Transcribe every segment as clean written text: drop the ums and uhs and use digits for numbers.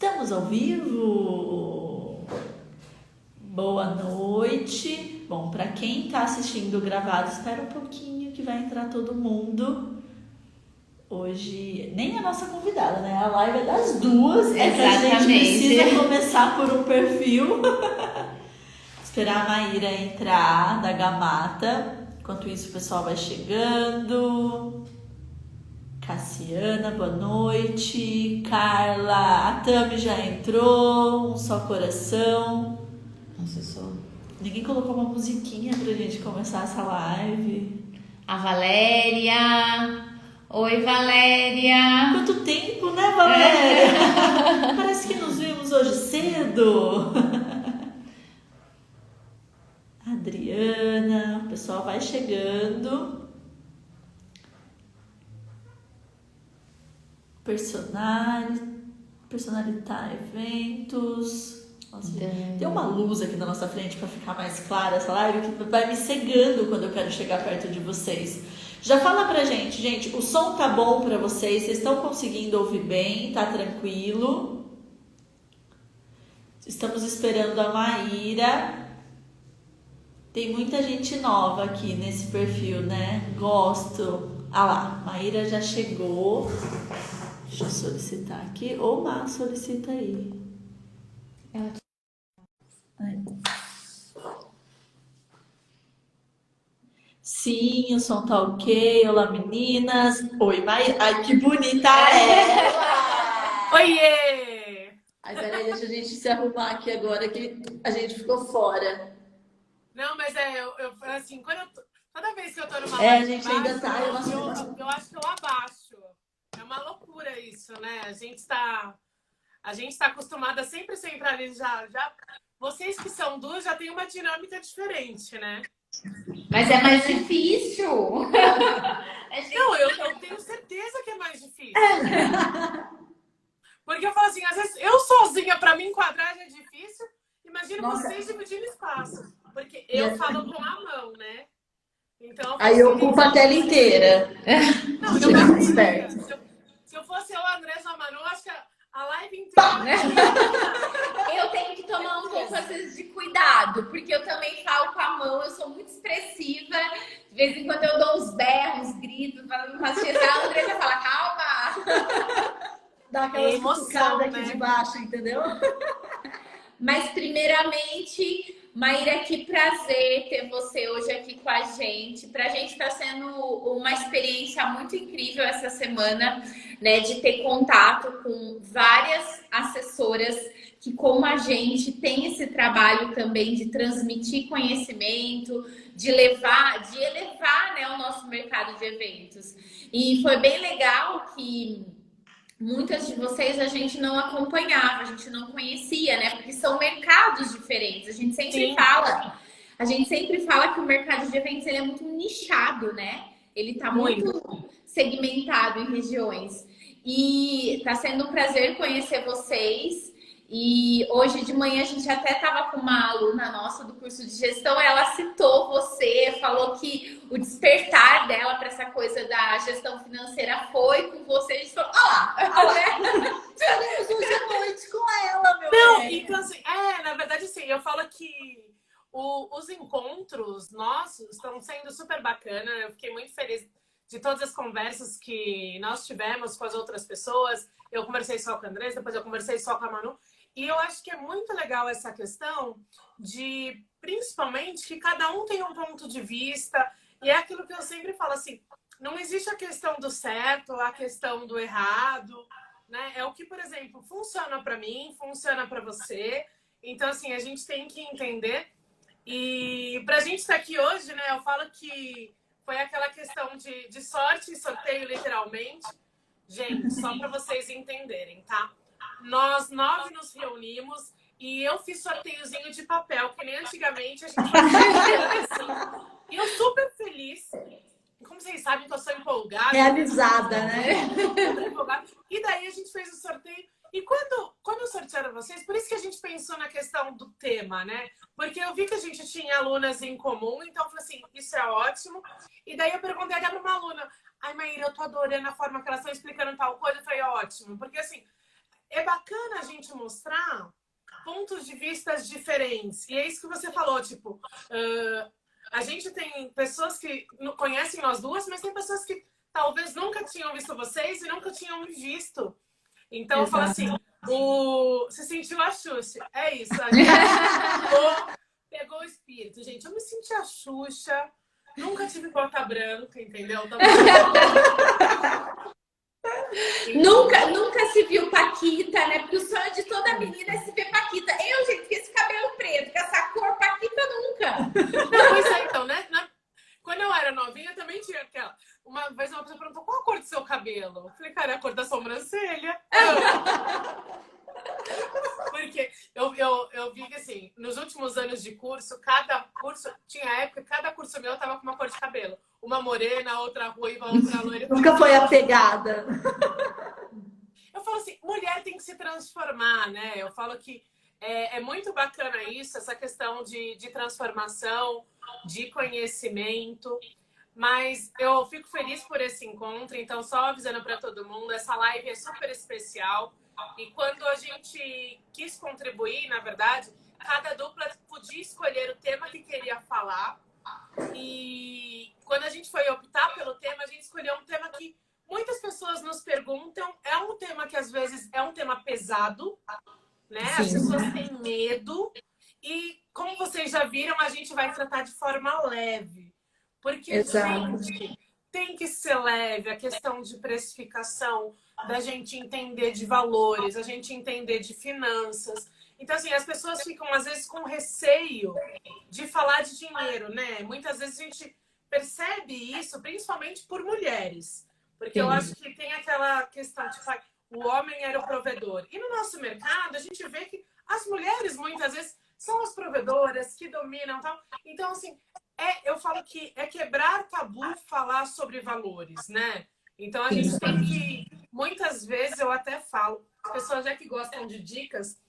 Estamos ao vivo! Boa noite! Bom, para quem está assistindo gravado, espera um pouquinho que vai entrar todo mundo. Hoje, nem a nossa convidada, né? A live é das duas. É que a gente precisa começar por um perfil. Esperar a Maíra entrar da Gamata. Enquanto isso, o pessoal vai chegando. Cassiana, boa noite. Carla, a Tami já entrou. Um só coração. Nossa, só. Ninguém colocou uma musiquinha pra gente começar essa live. A Valéria. Oi, Valéria. Quanto tempo, né, Valéria? Parece que nos vimos hoje cedo. Adriana, o pessoal vai chegando. Personalitar eventos. Nossa, tem uma luz aqui na nossa frente para ficar mais clara essa live que vai me cegando quando eu quero chegar perto de vocês. Já fala pra gente, o som tá bom pra vocês? Vocês estão conseguindo ouvir bem? Tá tranquilo? Estamos esperando a Maíra. Tem muita gente nova aqui nesse perfil, né? Gosto. Ah lá, Maíra já chegou. Deixa eu solicitar aqui. Ou Má, solicita aí. Sim, o som tá ok. Olá, meninas. Oi, Maíra. Ai, que bonita ela! Oiê! Ai, peraí, deixa a gente se arrumar aqui agora que a gente ficou fora. Não, mas eu assim, toda vez que eu tô numa A live gente baixo, ainda tá. eu acho que eu abaixo. É uma loucura isso, né? A gente tá acostumada sempre ali já. Vocês que são duas já tem uma dinâmica diferente, né? Mas é mais difícil. Não, eu tenho certeza que é mais difícil. Porque eu falo assim, às vezes eu sozinha pra me enquadrar já é difícil. Imagina vocês dividindo espaço. Porque eu falo com a mão, né? Então, aí ocupa a tela inteira. Não, eu acho se eu fosse eu, André ou a Manu, acho que a live inteira. Eu tenho que tomar um pouco, às vezes, de cuidado, porque eu também falo com a mão, eu sou muito expressiva. De vez em quando eu dou uns berros, gritos, falando pra a Andressa fala, calma. Dá aquela cutucada aqui de baixo, entendeu? Mas, primeiramente, Maíra, que prazer ter você hoje aqui com a gente. Pra gente está sendo uma experiência muito incrível essa semana, né? De ter contato com várias assessoras que, como a gente, tem esse trabalho também de transmitir conhecimento, de elevar, né, o nosso mercado de eventos. E foi bem legal que muitas de vocês a gente não acompanhava, a gente não conhecia, né? Porque são mercados diferentes. A gente sempre fala que o mercado de eventos ele é muito nichado, né? Ele tá muito segmentado em regiões. E tá sendo um prazer conhecer vocês. E hoje de manhã a gente até estava com uma aluna nossa do curso de gestão, ela citou você, falou que o despertar dela para essa coisa da gestão financeira foi com você. A gente falou, Estaremos hoje à noite com ela, meu Não, bem. então assim, na verdade assim, eu falo que os encontros nossos estão sendo super bacana. Eu fiquei muito feliz de todas as conversas que nós tivemos com as outras pessoas. Eu conversei só com a Andressa, depois eu conversei só com a Manu. E eu acho que é muito legal essa questão de, principalmente, que cada um tem um ponto de vista. E é aquilo que eu sempre falo, assim, não existe a questão do certo, a questão do errado, né? É o que, por exemplo, funciona para mim, funciona para você. Então, assim, a gente tem que entender. E pra gente estar aqui hoje, né, eu falo que foi aquela questão de sorte e sorteio, literalmente. Gente, só para vocês entenderem, tá? Nós 9 nos reunimos e eu fiz sorteiozinho de papel, que nem antigamente a gente fazia assim. E eu super feliz. Como vocês sabem que eu sou empolgada. Realizada, né? Empolgada. E daí a gente fez o sorteio. E quando eu sortearam vocês, por isso que a gente pensou na questão do tema, né? Porque eu vi que a gente tinha alunas em comum, então eu falei assim, isso é ótimo. E daí eu perguntei até para uma aluna, ai, Maíra, eu tô adorando a forma que elas estão explicando tal coisa. Eu falei, ótimo. Porque assim, é bacana a gente mostrar pontos de vista diferentes. E é isso que você falou, tipo, a gente tem pessoas que conhecem nós duas, mas tem pessoas que talvez nunca tinham visto vocês e nunca tinham me visto. Então, eu falo assim, você sentiu a Xuxa. É isso, a gente pegou o espírito. Gente, eu me senti a Xuxa, nunca tive bota branca, entendeu? Então, Nunca se viu Paquita, né? Porque o sonho de toda menina é se ver Paquita. Eu, gente, com esse cabelo preto, com essa cor, Paquita nunca. Não, pois é, então, né? Quando eu era novinha, eu também tinha aquela. Uma vez uma pessoa perguntou qual a cor do seu cabelo? Eu falei, cara, é a cor da sobrancelha. Porque eu vi que, assim, nos últimos anos de curso, cada curso, tinha época, cada curso meu tava com uma cor de cabelo. Uma morena, outra ruiva, outra loira. Nunca foi a pegada. Eu falo assim, mulher tem que se transformar, né? Eu falo que é muito bacana isso, essa questão de transformação, de conhecimento. Mas eu fico feliz por esse encontro, então só avisando para todo mundo, essa live é super especial. E quando a gente quis contribuir, na verdade, cada dupla podia escolher o tema que queria falar. E quando a gente foi optar pelo tema, a gente escolheu um tema que muitas pessoas nos perguntam. É um tema que às vezes é um tema pesado, né? Sim. As pessoas têm medo. E como vocês já viram, a gente vai tratar de forma leve. Porque, Exato. gente, tem que ser leve a questão de precificação, da gente entender de valores, a gente entender de finanças. Então, assim, as pessoas ficam, às vezes, com receio de falar de dinheiro, né? Muitas vezes a gente percebe isso, principalmente por mulheres. Porque eu acho que tem aquela questão, tipo, o homem era o provedor. E no nosso mercado, a gente vê que as mulheres, muitas vezes, são as provedoras que dominam e tal. Então, assim, eu falo que é quebrar tabu falar sobre valores, né? Então, a gente tem que... Muitas vezes, eu até falo, as pessoas já que gostam de dicas,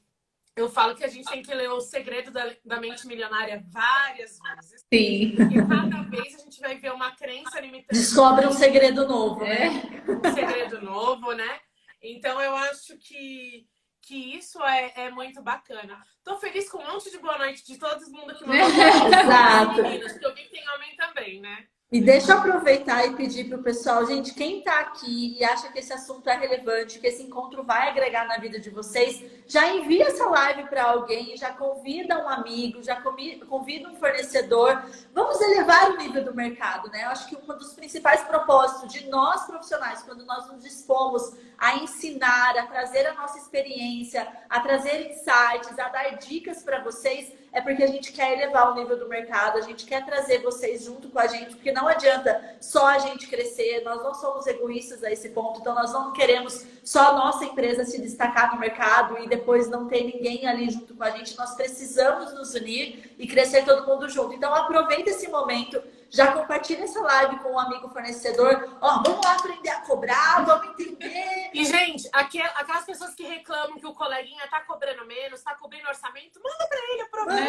eu falo que a gente tem que ler O Segredo da Mente Milionária várias vezes. Sim. Porque cada vez a gente vai ver uma crença limitante. Descobre um segredo novo, né? Um segredo novo, né? Então, eu acho que isso é muito bacana. Tô feliz com um monte de boa noite de todo mundo que mandou. Exato. Meninas, porque eu vi que tem homem também, né? E deixa eu aproveitar e pedir para o pessoal, gente, quem está aqui e acha que esse assunto é relevante, que esse encontro vai agregar na vida de vocês, já envia essa live para alguém, já convida um amigo, já convida um fornecedor. Vamos elevar o nível do mercado, né? Eu acho que um dos principais propósitos de nós profissionais, quando nós nos dispomos a ensinar, a trazer a nossa experiência, a trazer insights, a dar dicas para vocês, é porque a gente quer elevar o nível do mercado, a gente quer trazer vocês junto com a gente, porque não adianta só a gente crescer, nós não somos egoístas a esse ponto, então nós não queremos só a nossa empresa se destacar no mercado e depois não ter ninguém ali junto com a gente, nós precisamos nos unir e crescer todo mundo junto. Então aproveita esse momento, já compartilha essa live com um amigo fornecedor, vamos lá aprender a cobrar, vamos entender. E, gente, aquelas pessoas que reclamam que o coleguinha tá cobrando menos, tá cobrindo orçamento, manda pra ele, aproveita.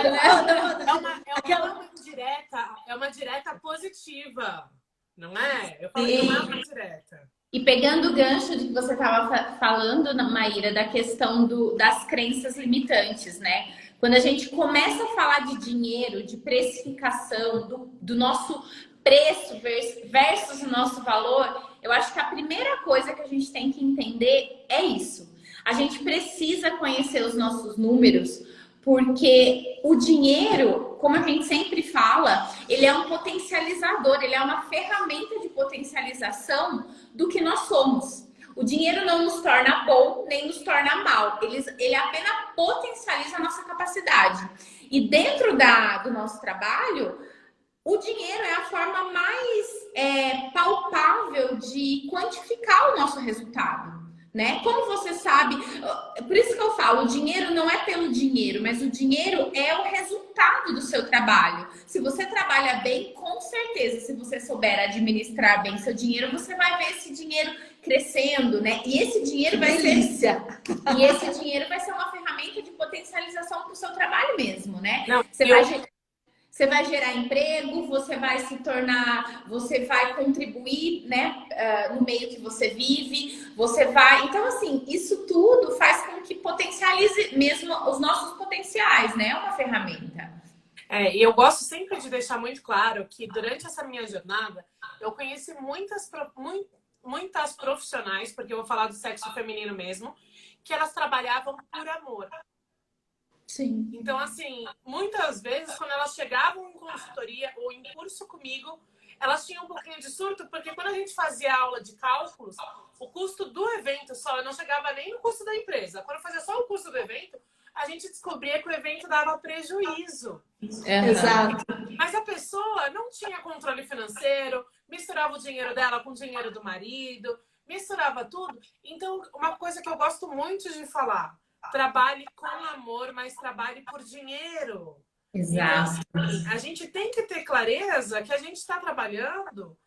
É uma direta positiva, não é? Eu falo que não é uma direta. E pegando o gancho de que você estava falando, Maíra, da questão das crenças limitantes, né? Quando a gente começa a falar de dinheiro, de precificação, do nosso preço versus o nosso valor, eu acho que a primeira coisa que a gente tem que entender é isso. A gente precisa conhecer os nossos números, porque o dinheiro, como a gente sempre fala, ele é um potencializador, ele é uma ferramenta de potencialização do que nós somos. O dinheiro não nos torna bom, nem nos torna mal. Ele apenas potencializa a nossa capacidade. E dentro do nosso trabalho, o dinheiro é a forma mais palpável de quantificar o nosso resultado. Né? Como você sabe, por isso que eu falo, o dinheiro não é pelo dinheiro, mas o dinheiro é o resultado do seu trabalho. Se você trabalha bem, com certeza, se você souber administrar bem seu dinheiro, você vai ver esse dinheiro crescendo, né? E esse dinheiro vai ser uma ferramenta de potencialização para o seu trabalho mesmo, né? Você vai gerar emprego, você vai contribuir, né, no meio que você vive, Então, assim, isso tudo faz mesmo os nossos potenciais, né? É uma ferramenta. E eu gosto sempre de deixar muito claro que durante essa minha jornada eu conheci muitas profissionais, porque eu vou falar do sexo feminino mesmo, que elas trabalhavam por amor. Sim. Então, assim, muitas vezes quando elas chegavam em consultoria ou em curso comigo, elas tinham um pouquinho de surto, porque quando a gente fazia aula de cálculos, o custo do evento só não chegava nem no custo da empresa. Quando eu fazia só o custo do evento, a gente descobria que o evento dava prejuízo. Exato. Mas a pessoa não tinha controle financeiro, misturava o dinheiro dela com o dinheiro do marido, misturava tudo. Então, uma coisa que eu gosto muito de falar, trabalhe com amor, mas trabalhe por dinheiro. Exato. Então, assim, a gente tem que ter clareza que a gente está trabalhando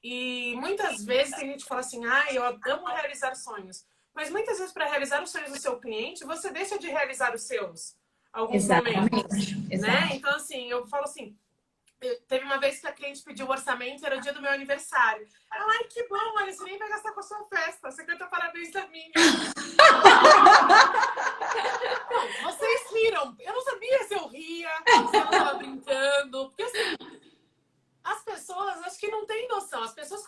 e muitas vezes tem gente que fala assim, eu amo realizar sonhos. Mas muitas vezes, para realizar os sonhos do seu cliente, você deixa de realizar os seus alguns momentos. Né? Então, assim, eu falo assim, teve uma vez que a cliente pediu o orçamento, era o dia do meu aniversário. Ela, ai, que bom, Alice, você nem vai gastar com a sua festa. Você canta parabéns da minha. Não, vocês riram. Eu não sabia se eu ria, se ela tava brincando. Porque, assim, as pessoas, acho que não têm noção. As pessoas,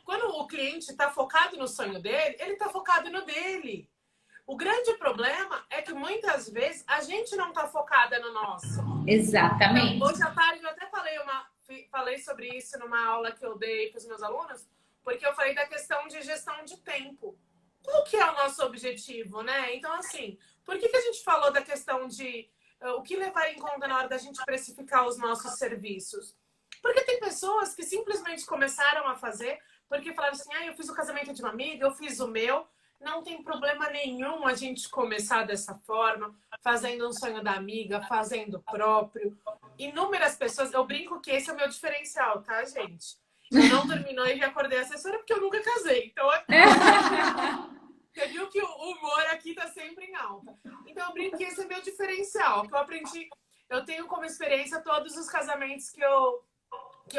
quando o cliente está focado no sonho dele, ele está focado no dele. O grande problema é que muitas vezes a gente não está focada no nosso. Exatamente. Então, hoje à tarde eu até falei sobre isso numa aula que eu dei para os meus alunos, porque eu falei da questão de gestão de tempo. Qual que é o nosso objetivo, né? Então, assim, por que a gente falou da questão de o que levar em conta na hora da gente precificar os nossos serviços? Porque tem pessoas que simplesmente começaram a fazer porque falaram assim, eu fiz o casamento de uma amiga, eu fiz o meu. Não tem problema nenhum a gente começar dessa forma, fazendo um sonho da amiga, fazendo o próprio. Inúmeras pessoas, eu brinco que esse é o meu diferencial, tá, gente? Eu não dormi noite e acordei assessora porque eu nunca casei. Então, você viu que o humor aqui tá sempre em alta. Então, eu brinco que esse é o meu diferencial, que eu aprendi. Eu tenho como experiência todos os casamentos que eu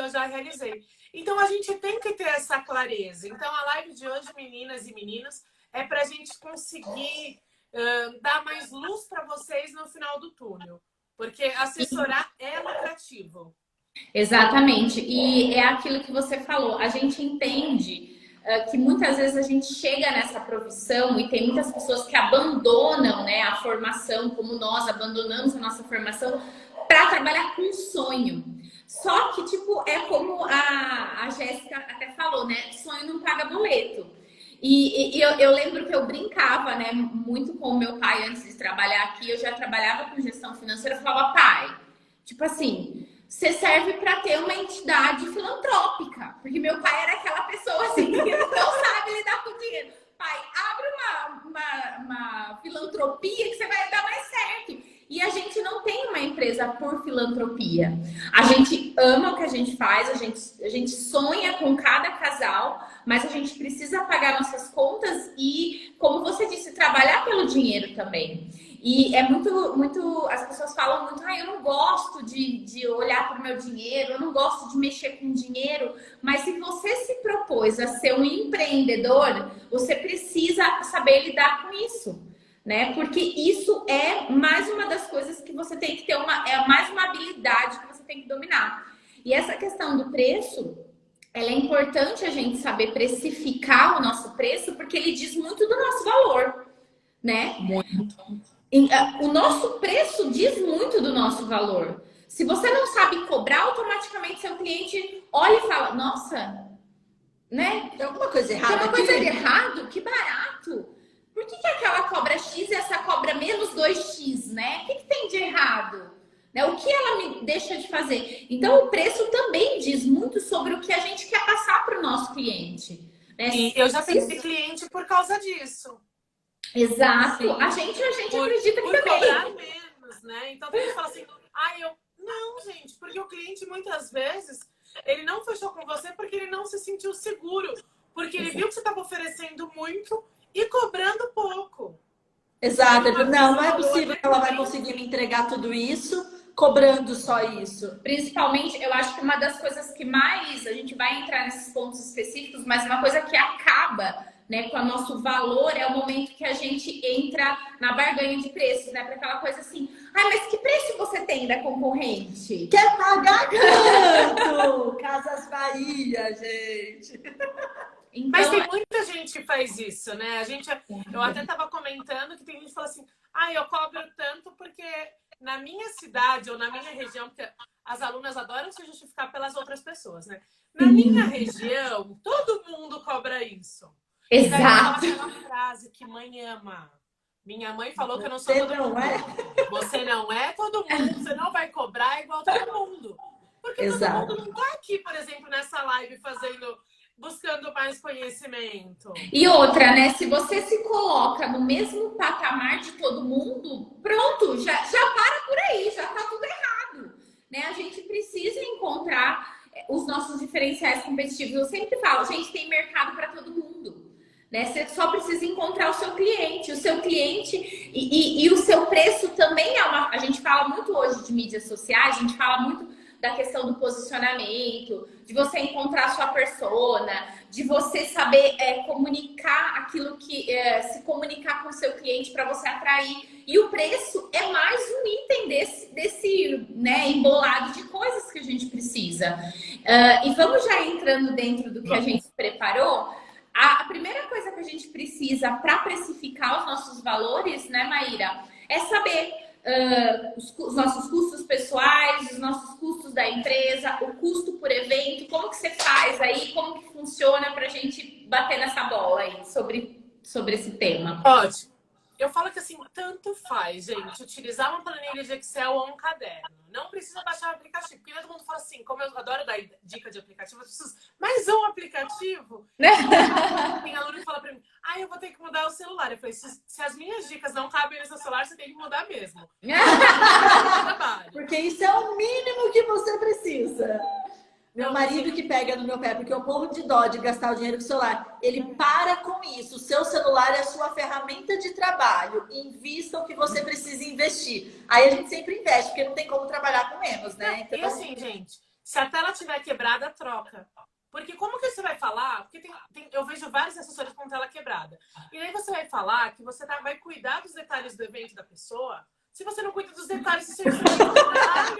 já realizei. Então, a gente tem que ter essa clareza. Então, a live de hoje, meninas e meninos, é para a gente conseguir dar mais luz para vocês no final do túnel. Porque assessorar é lucrativo. Exatamente. E é aquilo que você falou. A gente entende que muitas vezes a gente chega nessa profissão e tem muitas pessoas que abandonam, né, a formação, como nós abandonamos a nossa formação para trabalhar com sonho. Só que, tipo, é como a Jéssica até falou, né? Sonho não paga boleto. E eu lembro que eu brincava, né, muito com o meu pai antes de trabalhar aqui. Eu já trabalhava com gestão financeira. Eu falava, pai, tipo assim, você serve para ter uma entidade filantrópica. Porque meu pai era aquela pessoa assim que não sabe lidar com dinheiro. Pai, abre uma filantropia que você vai dar mais certo. E a gente não tem uma empresa por filantropia. A gente ama o que a gente faz, a gente sonha com cada casal, mas a gente precisa pagar nossas contas e, como você disse, trabalhar pelo dinheiro também. E é muito, as pessoas falam muito, eu não gosto de olhar para o meu dinheiro, eu não gosto de mexer com dinheiro, mas se você se propôs a ser um empreendedor, você precisa saber lidar com isso. Né? Porque isso é mais uma das coisas que você tem que ter mais uma habilidade que você tem que dominar. E essa questão do preço, ela é importante a gente saber precificar o nosso preço, porque ele diz muito do nosso valor, né? Muito. O nosso preço diz muito do nosso valor. Se você não sabe cobrar, automaticamente seu cliente olha e fala, nossa, né? Tem alguma coisa errada aqui? Tem alguma coisa errada? Que barato! Por que aquela cobra X e essa cobra menos 2X, né? O que tem de errado? Né? O que ela me deixa de fazer? Então, o preço também diz muito sobre o que a gente quer passar para o nosso cliente. Né? E eu já perdi cliente por causa disso. Exato. Sim. A gente acredita que também. Cobrar menos, né? Então, tem gente que fala assim, Não, gente, porque o cliente, muitas vezes, ele não fechou com você porque ele não se sentiu seguro. Porque ele viu que você estava oferecendo muito e cobrando pouco. Exato. Não é possível que ela vai conseguir me entregar tudo isso cobrando só isso. Principalmente, eu acho que uma das coisas que mais... A gente vai entrar nesses pontos específicos, mas uma coisa que acaba, né, com o nosso valor, é o momento que a gente entra na barganha de preços, né? Para aquela coisa assim, ai, mas que preço você tem da concorrente? Quer pagar quanto? Casas Bahia, gente. Então, Mas tem muita gente que faz isso, né? Eu até estava comentando que tem gente que fala assim, eu cobro tanto porque na minha cidade ou na minha região, porque as alunas adoram se justificar pelas outras pessoas, né? Na minha região, todo mundo cobra isso. E daí fala aquela frase que mãe ama. Minha mãe falou que eu não sou todo mundo. Você não é todo mundo, você não vai cobrar igual todo mundo. Porque todo mundo não tá aqui, por exemplo, nessa live buscando mais conhecimento. E outra, né? Se você se coloca no mesmo patamar de todo mundo, pronto, já para por aí, já tá tudo errado, né? A gente precisa encontrar os nossos diferenciais competitivos. Eu sempre falo, gente, tem mercado para todo mundo, né? Você só precisa encontrar o seu cliente e o seu preço também é a gente fala muito hoje de mídias sociais, a gente fala muito da questão do posicionamento, de você encontrar a sua persona, de você saber comunicar aquilo que se comunicar com o seu cliente para você atrair. E o preço é mais um item desse né, embolado de coisas que a gente precisa. E vamos já entrando dentro do que a gente preparou. A primeira coisa que a gente precisa para precificar os nossos valores, né, Maíra, é saber os nossos custos pessoais, os nossos custos da empresa, o custo por evento, como que você faz aí, como que funciona para a gente bater nessa bola aí sobre esse tema. Ótimo. Eu falo que assim, tanto faz, gente, utilizar uma planilha de Excel ou um caderno. Não precisa baixar o aplicativo, porque todo mundo fala assim, como eu adoro dar dica de aplicativo, as pessoas, mais um aplicativo? Tem aluno que fala pra mim, eu vou ter que mudar o celular. Eu falei, se as minhas dicas não cabem no seu celular, você tem que mudar mesmo. Porque isso é o mínimo que você precisa. Meu marido que pega no meu pé, porque eu morro de dó de gastar o dinheiro com o celular. Ele para com isso. O seu celular é a sua ferramenta de trabalho. Invista o que você precisa investir. Aí a gente sempre investe, porque não tem como trabalhar com menos, né? Então... E assim, gente, se a tela estiver quebrada, troca. Porque como que você vai falar? Porque eu vejo vários assessores com tela quebrada. E aí você vai falar que você vai cuidar dos detalhes do evento da pessoa, se você não cuida dos detalhes do seu trabalho.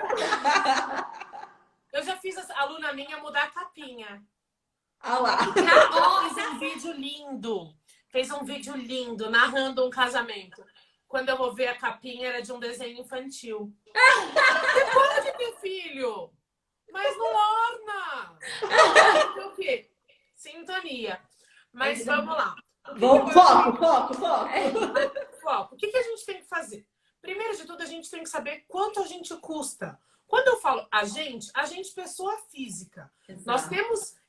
Eu já fiz a aluna minha mudar a capinha. Ah lá. Fez um vídeo lindo, narrando um casamento. Quando eu vou ver a capinha, era de um desenho infantil. Você pode ter filho, mas não orna. Então, o quê? Sintonia. Mas vamos lá. Foco. O que a gente tem que fazer? Primeiro de tudo, a gente tem que saber quanto a gente custa. Quando eu falo a gente pessoa física.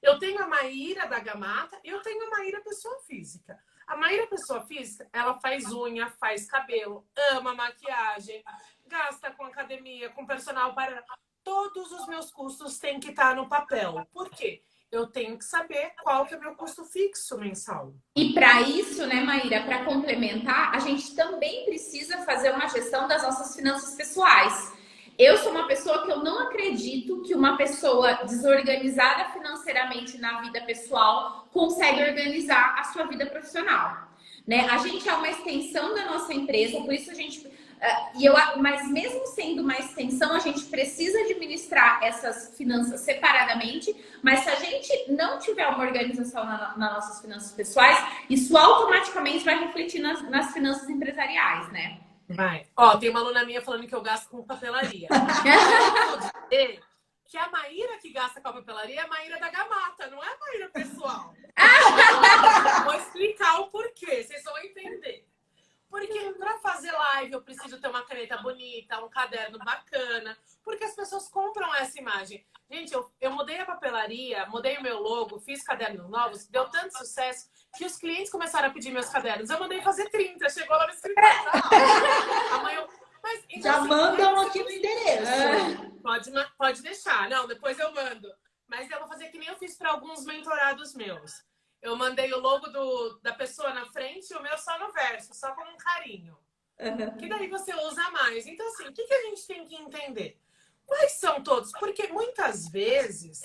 Eu tenho a Maíra da Gamata e eu tenho a Maíra pessoa física. A Maíra pessoa física, ela faz unha, faz cabelo, ama maquiagem, gasta com academia, com personal para... Todos os meus custos têm que estar no papel. Por quê? Eu tenho que saber qual que é o meu custo fixo mensal. E para isso, né, Maíra, para complementar, a gente também precisa fazer uma gestão das nossas finanças pessoais. Eu sou uma pessoa que eu não acredito que uma pessoa desorganizada financeiramente na vida pessoal consegue organizar a sua vida profissional, né? A gente é uma extensão da nossa empresa, por isso a gente... mas mesmo sendo uma extensão, a gente precisa administrar essas finanças separadamente, mas se a gente não tiver uma organização nas nossas finanças pessoais, isso automaticamente vai refletir nas finanças empresariais, né? Vai. Ó, tem uma aluna minha falando que eu gasto com papelaria. Eu vou dizer que a Maíra que gasta com a papelaria é a Maíra da Gamata, não é a Maíra pessoal. Vou explicar o porquê, vocês vão entender. Porque para fazer live eu preciso ter uma caneta bonita, um caderno bacana, porque as pessoas compram essa imagem. Gente, eu mudei a papelaria, mudei o meu logo, fiz cadernos novos, deu tanto sucesso que os clientes começaram a pedir meus cadernos. Eu mandei fazer 30, chegou lá no escritório. Amanhã mas, então, já assim, mandam aqui no endereço. Pode deixar. Não, depois eu mando. Mas eu vou fazer que nem eu fiz para alguns mentorados meus. Eu mandei o logo da pessoa na frente e o meu só no verso, só com um carinho. Que daí você usa mais. Então, assim, o que a gente tem que entender? Quais são todos? Porque muitas vezes,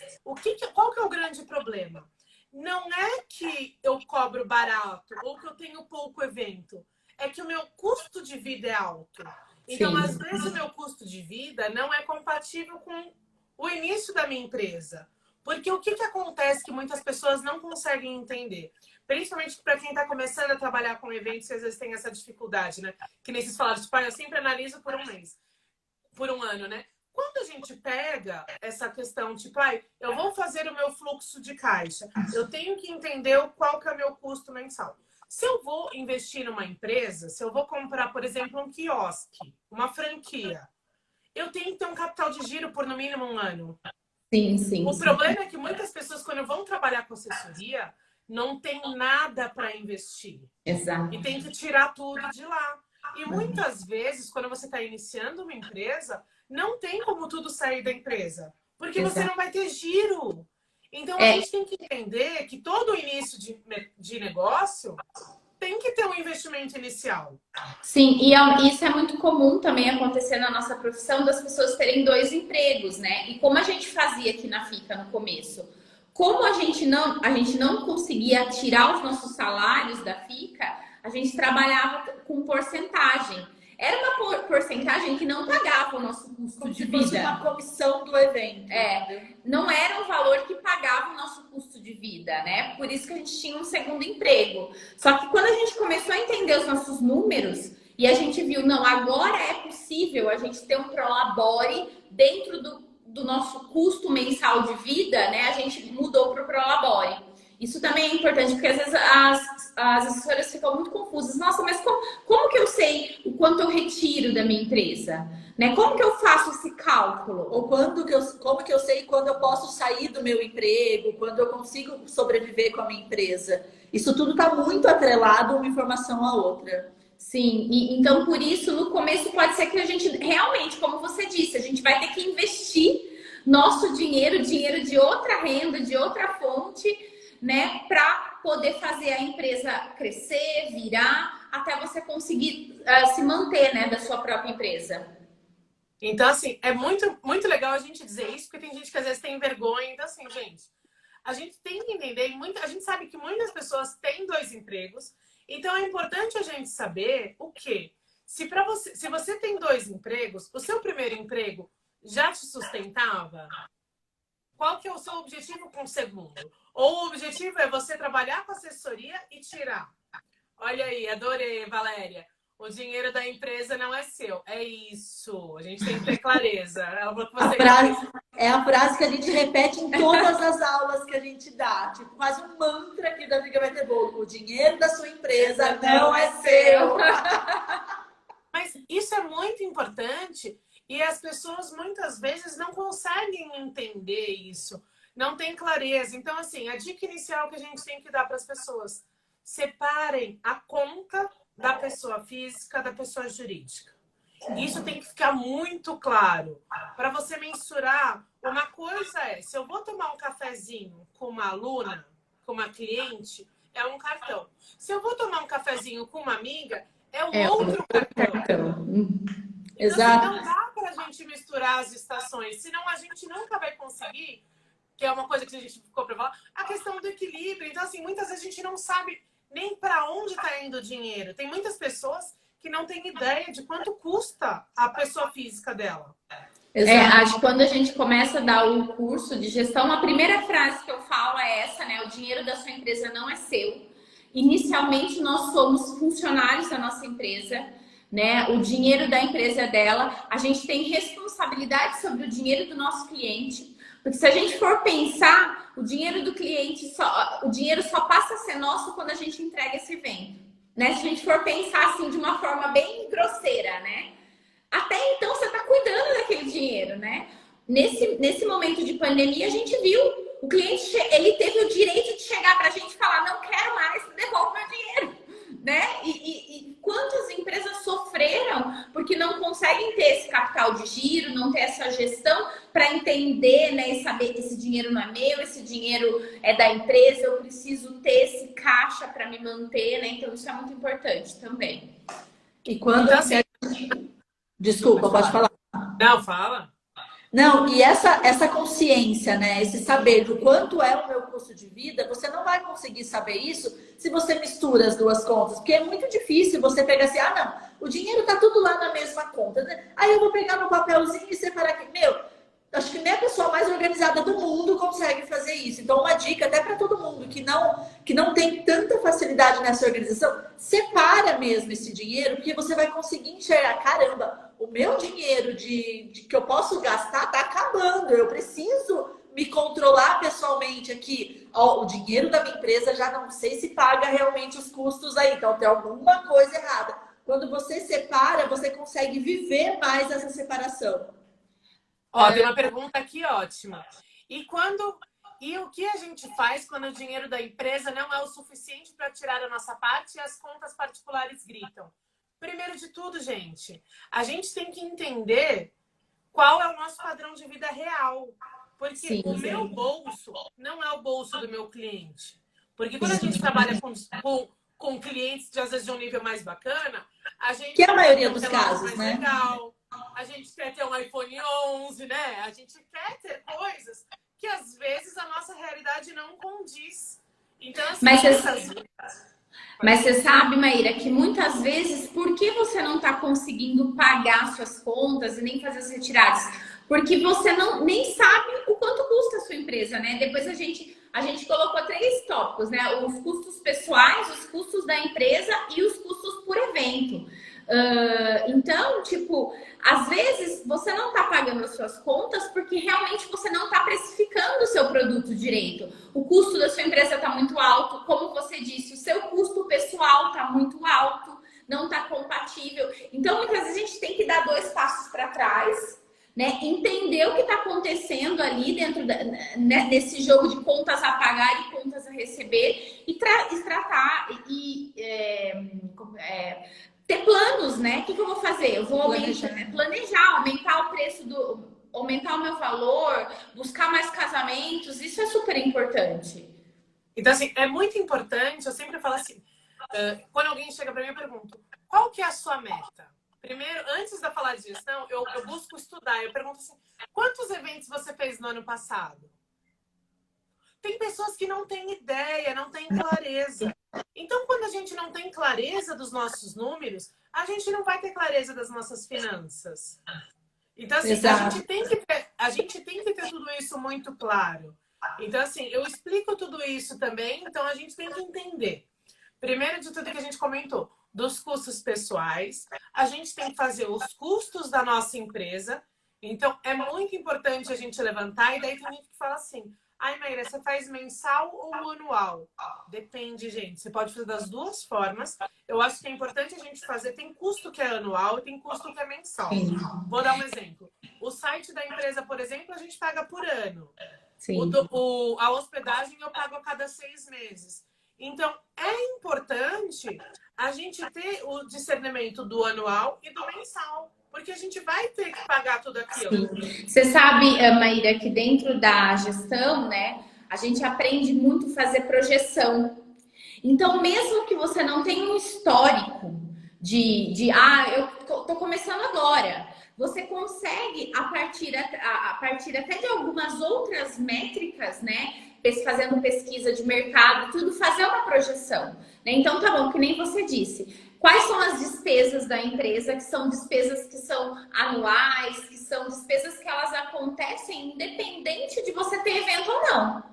qual que é o grande problema? não é que eu cobro barato ou que eu tenho pouco evento. É que o meu custo de vida é alto. Então, Sim. às vezes, o meu custo de vida não é compatível com o início da minha empresa. Porque o que acontece que muitas pessoas não conseguem entender? Principalmente para quem está começando a trabalhar com eventos e às vezes tem essa dificuldade, né? Que nem vocês falaram, tipo, eu sempre analiso por um mês, por um ano, né? Quando a gente pega essa questão, tipo, eu vou fazer o meu fluxo de caixa, eu tenho que entender qual que é o meu custo mensal. Se eu vou investir numa empresa, se eu vou comprar, por exemplo, um quiosque, uma franquia, eu tenho que ter um capital de giro por no mínimo um ano. Sim, sim, O sim. problema é que muitas pessoas, quando vão trabalhar com assessoria, não tem nada para investir. Exato. E tem que tirar tudo de lá. E muitas vezes, quando você está iniciando uma empresa, não tem como tudo sair da empresa. Porque você não vai ter giro. Então, a gente tem que entender que todo início de negócio tem que ter um investimento inicial. Sim, e isso é muito comum também acontecer na nossa profissão, das pessoas terem dois empregos, né? E como a gente fazia aqui na FICA no começo, como a gente não conseguia tirar os nossos salários da FICA, a gente trabalhava com porcentagem. Era uma porcentagem que não pagava o nosso custo Como de se fosse vida. uma comissão do evento. Não era um valor que pagava o nosso custo de vida, né? Por isso que a gente tinha um segundo emprego. Só que quando a gente começou a entender os nossos números e a gente viu, não, agora é possível a gente ter um prolabore dentro do nosso custo mensal de vida, né? A gente mudou para o prolabore. Isso também é importante, porque às vezes as assessoras ficam muito confusas. Nossa, mas como que eu sei o quanto eu retiro da minha empresa? Né? Como que eu faço esse cálculo? Ou como que eu sei quando eu posso sair do meu emprego, quando eu consigo sobreviver com a minha empresa? Isso tudo está muito atrelado uma informação à outra. Sim, então por isso no começo pode ser que a gente realmente, como você disse, a gente vai ter que investir nosso dinheiro de outra renda, de outra fonte, né, para poder fazer a empresa crescer, virar, até você conseguir se manter, né, da sua própria empresa. Então, assim, é muito, muito legal a gente dizer isso, porque tem gente que às vezes tem vergonha. Então, assim, gente, a gente tem que entender, a gente sabe que muitas pessoas têm dois empregos, então é importante a gente saber o quê? Se você tem dois empregos, o seu primeiro emprego já te sustentava? Qual que é o seu objetivo com o segundo? Ou o objetivo é você trabalhar com assessoria e tirar? Olha aí, adorei, Valéria. O dinheiro da empresa não é seu. É isso. A gente tem que ter clareza. É a frase que a gente repete em todas as aulas que a gente dá. Tipo, quase um mantra aqui da Fica Vai Ter Bolo. O dinheiro da sua empresa não é seu. Mas isso é muito importante e as pessoas muitas vezes não conseguem entender isso. Não tem clareza. Então, assim, a dica inicial que a gente tem que dar para as pessoas: separem a conta da pessoa física da pessoa jurídica. Isso tem que ficar muito claro. Para você mensurar, uma coisa é, se eu vou tomar um cafezinho com uma aluna, com uma cliente, é um cartão. Se eu vou tomar um cafezinho com uma amiga, é outro cartão. Exato. Então, não dá para a gente misturar as estações, senão a gente nunca vai conseguir, que é uma coisa que a gente ficou para falar, a questão do equilíbrio. Então, assim, muitas vezes a gente não sabe nem para onde está indo o dinheiro. Tem muitas pessoas que não têm ideia de quanto custa a pessoa física dela. Acho que quando a gente começa a dar o curso de gestão, a primeira frase que eu falo é essa, né? O dinheiro da sua empresa não é seu. Inicialmente, nós somos funcionários da nossa empresa, né? O dinheiro da empresa é dela. A gente tem responsabilidade sobre o dinheiro do nosso cliente. Porque se a gente for pensar, o dinheiro do cliente, o dinheiro só passa a ser nosso quando a gente entrega esse evento, né? Se a gente for pensar assim de uma forma bem grosseira, né? Até então você está cuidando daquele dinheiro, né? Nesse momento de pandemia, a gente viu o cliente, ele teve o direito de chegar para a gente e falar: não quero mais, devolve meu dinheiro, né? E quantas empresas sofreram porque não conseguem ter esse capital de giro, não ter essa gestão para entender, né, e saber que esse dinheiro não é meu, esse dinheiro é da empresa, eu preciso ter esse caixa para me manter, né? Então isso é muito importante também. E quando Então, assim, Desculpa, pode falar. Não, fala. Não, e essa consciência, né? Esse saber do quanto é o meu custo de vida, você não vai conseguir saber isso se você mistura as duas contas, porque é muito difícil você pegar assim, ah, não, o dinheiro tá tudo lá na mesma conta, né? Aí eu vou pegar no papelzinho e separar aqui. Meu, acho que nem a pessoa mais organizada do mundo consegue fazer isso. Então, uma dica até para todo mundo que não tem tanta facilidade nessa organização, separa mesmo esse dinheiro, porque você vai conseguir enxergar, caramba, o meu dinheiro de que eu posso gastar tá acabando. Eu preciso me controlar pessoalmente aqui. Ó, o dinheiro da minha empresa já não sei se paga realmente os custos aí, então tem alguma coisa errada. Quando você separa, você consegue viver mais essa separação. Ó, tem uma pergunta aqui ótima. E o que a gente faz quando o dinheiro da empresa não é o suficiente para tirar a nossa parte e as contas particulares gritam? Primeiro de tudo, gente, a gente tem que entender qual é o nosso padrão de vida real. Porque Sim, o meu bolso não é o bolso do meu cliente. Porque quando a gente trabalha com clientes, às vezes, de um nível mais bacana, a gente Que é a maioria quer dos um relógio casos, mais né? legal, a gente quer ter um iPhone 11, né? A gente quer ter coisas que, às vezes, a nossa realidade não condiz. Então, assim, mas muitas vezes... Mas você sabe, Maíra, que muitas vezes, por que você não está conseguindo pagar suas contas e nem fazer as retiradas? Porque você não nem sabe o quanto custa a sua empresa, né? Depois a gente colocou 3 tópicos, né? Os custos pessoais, os custos da empresa e os custos por evento. Então, tipo, às vezes você não está pagando as suas contas porque realmente você não está precificando o seu produto direito. O custo da sua empresa está muito alto, como você disse, o seu custo pessoal está muito alto, não está compatível. Então, muitas vezes a gente tem que dar 2 passos para trás, né? Entender o que está acontecendo ali dentro desse jogo de contas a pagar e contas a receber e tratar ter planos, né? O que eu vou fazer? Eu vou planejar, aumentar o preço aumentar o meu valor, buscar mais casamentos, isso é super importante. Então, assim, é muito importante, eu sempre falo assim, quando alguém chega para mim, eu pergunto, qual que é a sua meta? Primeiro, antes de falar de gestão, eu busco estudar, eu pergunto assim, quantos eventos você fez no ano passado? Tem pessoas que não têm ideia, não têm clareza. Então, quando a gente não tem clareza dos nossos números, a gente não vai ter clareza das nossas finanças. Então, assim, a gente tem que ter tudo isso muito claro. Então, assim, eu explico tudo isso também, então a gente tem que entender. Primeiro de tudo que a gente comentou, dos custos pessoais, a gente tem que fazer os custos da nossa empresa. Então, é muito importante a gente levantar, e daí tem gente que fala assim, ai, Maíra, você faz mensal ou anual? Depende, gente. Você pode fazer das duas formas. Eu acho que é importante a gente fazer. Tem custo que é anual e tem custo que é mensal. Sim. Vou dar um exemplo. O site da empresa, por exemplo, a gente paga por ano. Sim. A hospedagem eu pago a cada 6 meses. Então, é importante a gente ter o discernimento do anual e do mensal. Porque a gente vai ter que pagar tudo aquilo. Sim. Você sabe, Maíra, que dentro da gestão, né, a gente aprende muito a fazer projeção. Então, mesmo que você não tenha um histórico eu tô começando agora, você consegue, a partir até de algumas outras métricas, né, fazendo pesquisa de mercado, tudo, fazer uma projeção, né? Então, tá bom, que nem você disse. Quais são as despesas da empresa, que são despesas que são anuais, que são despesas que elas acontecem independente de você ter evento ou não.